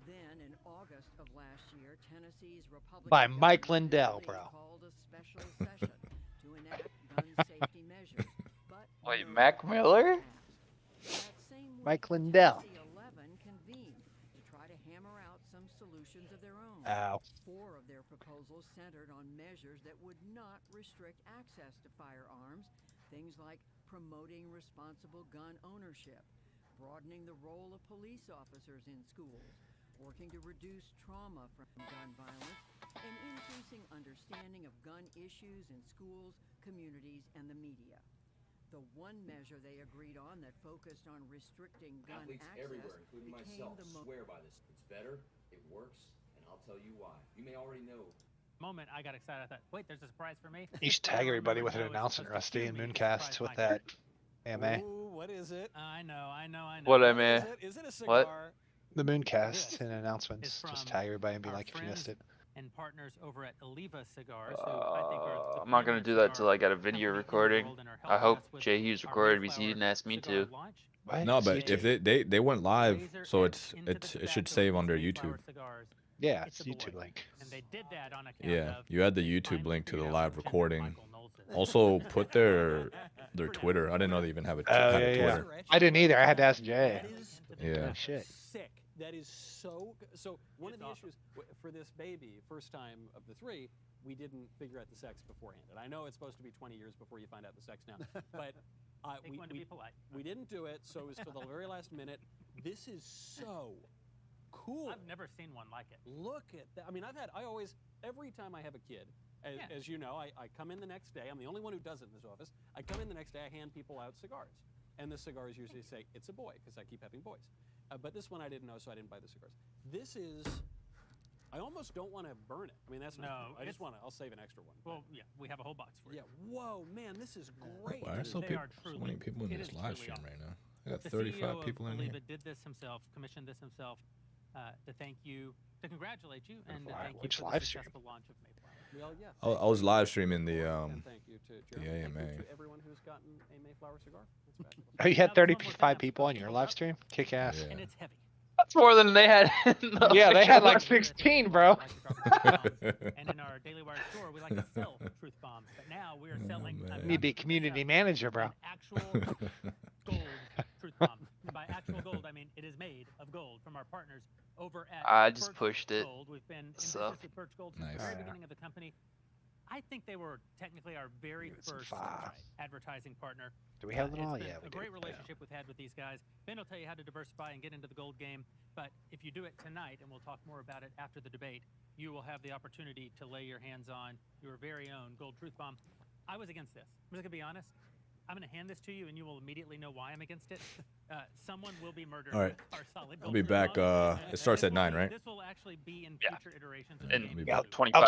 Then in August of last year, Tennessee's Republican By Mike governor Lindell, bro. called a special session to enact gun safety measures. But Wait, Mac Miller? Mike Lindell. Tennessee 11 convened to try to hammer out some solutions of their own. Ow. 4 of their proposals centered on measures that would not restrict access to firearms, things like promoting responsible gun ownership, broadening the role of police officers in schools, working to reduce trauma from gun violence, and increasing understanding of gun issues in schools, communities, and the media. The one measure they agreed on that focused on restricting gun Athletes access everywhere, including became myself, the swear by this. It's better, it works, and I'll tell you why. You may already know. Moment I got excited. I thought, wait, there's a surprise for me. You should tag everybody with an announcement, Rusty, and Mooncast with that AMA. Ooh, what is it? I know. What I Is mean? Is it a cigar? What? The Mooncast and announcements. Just tag everybody and be like, if you missed it. And partners over at Oliva Cigars, who I think are the I'm not gonna premier do that till cigar I got a video recording. I hope Jay Hughes recorded because he didn't ask me to. No, but if they went live, so it should save on their YouTube. Yeah, it's a YouTube link. And they did that on account Yeah, of you had the YouTube link to the live recording. Also, put their Twitter. I didn't know they even have a, Oh, had yeah, a yeah. Twitter. I didn't either. I had to ask Jay. Yeah. Shit. Sick. That is so. So one of the issues for this baby, first time of the 3, we didn't figure out the sex beforehand. And I know it's supposed to be 20 years before you find out the sex now, but we didn't do it. So it was to the very last minute. This is so cool. I've never seen one like it. Look at that. I mean, every time I have a kid, as you know, I come in the next day. I'm the only one who does it in this office. I come in the next day, I hand people out cigars. And the cigars usually say, it's a boy, because I keep having boys. But this one I didn't know, so I didn't buy the cigars. This is, I almost don't want to burn it. I mean, that's not, I just want to, I'll save an extra one. Well, yeah, we have a whole box for you. Yeah, whoa, man, this is great. Why are so many people in this live stream right now? I got 35 people in here. Oliva did this himself, commissioned this himself to thank you, to congratulate you, and to thank you Which for live the stream? successful launch of Mayflower. Well, yeah. I was live streaming the Thank you to the Jeremy. AMA. Thank you to everyone who's gotten a Mayflower cigar. That's fabulous. Oh, you had 35 people on your live stream? Kick ass. Yeah. And it's heavy. That's more than they had. Yeah, they had like 16, bro. And in our Daily Wire store, we like to sell truth bombs, but now we are selling. You need to be community manager, bro. Actual gold truth bomb. And by actual gold, I mean it is is made of gold from our partners over at I just Birch pushed it. Gold. We've been in So. business with Birch Gold since Nice. the very beginning of the company. I think they were technically our very first advertising partner. Do we have them all? It's been Yeah, we a do. great relationship we've had with these guys. Ben will tell you how to diversify and get into the gold game. But if you do it tonight, and we'll talk more about it after the debate, you will have the opportunity to lay your hands on your very own gold truth bomb. I was against this. I'm just gonna be honest. I'm gonna hand this to you, and you will immediately know why I'm against it. Someone will be murdered. All right. With our solid I'll gold be truth back. bomb. It starts at 9, right? This will actually be in Yeah. future iterations of And the game. about 25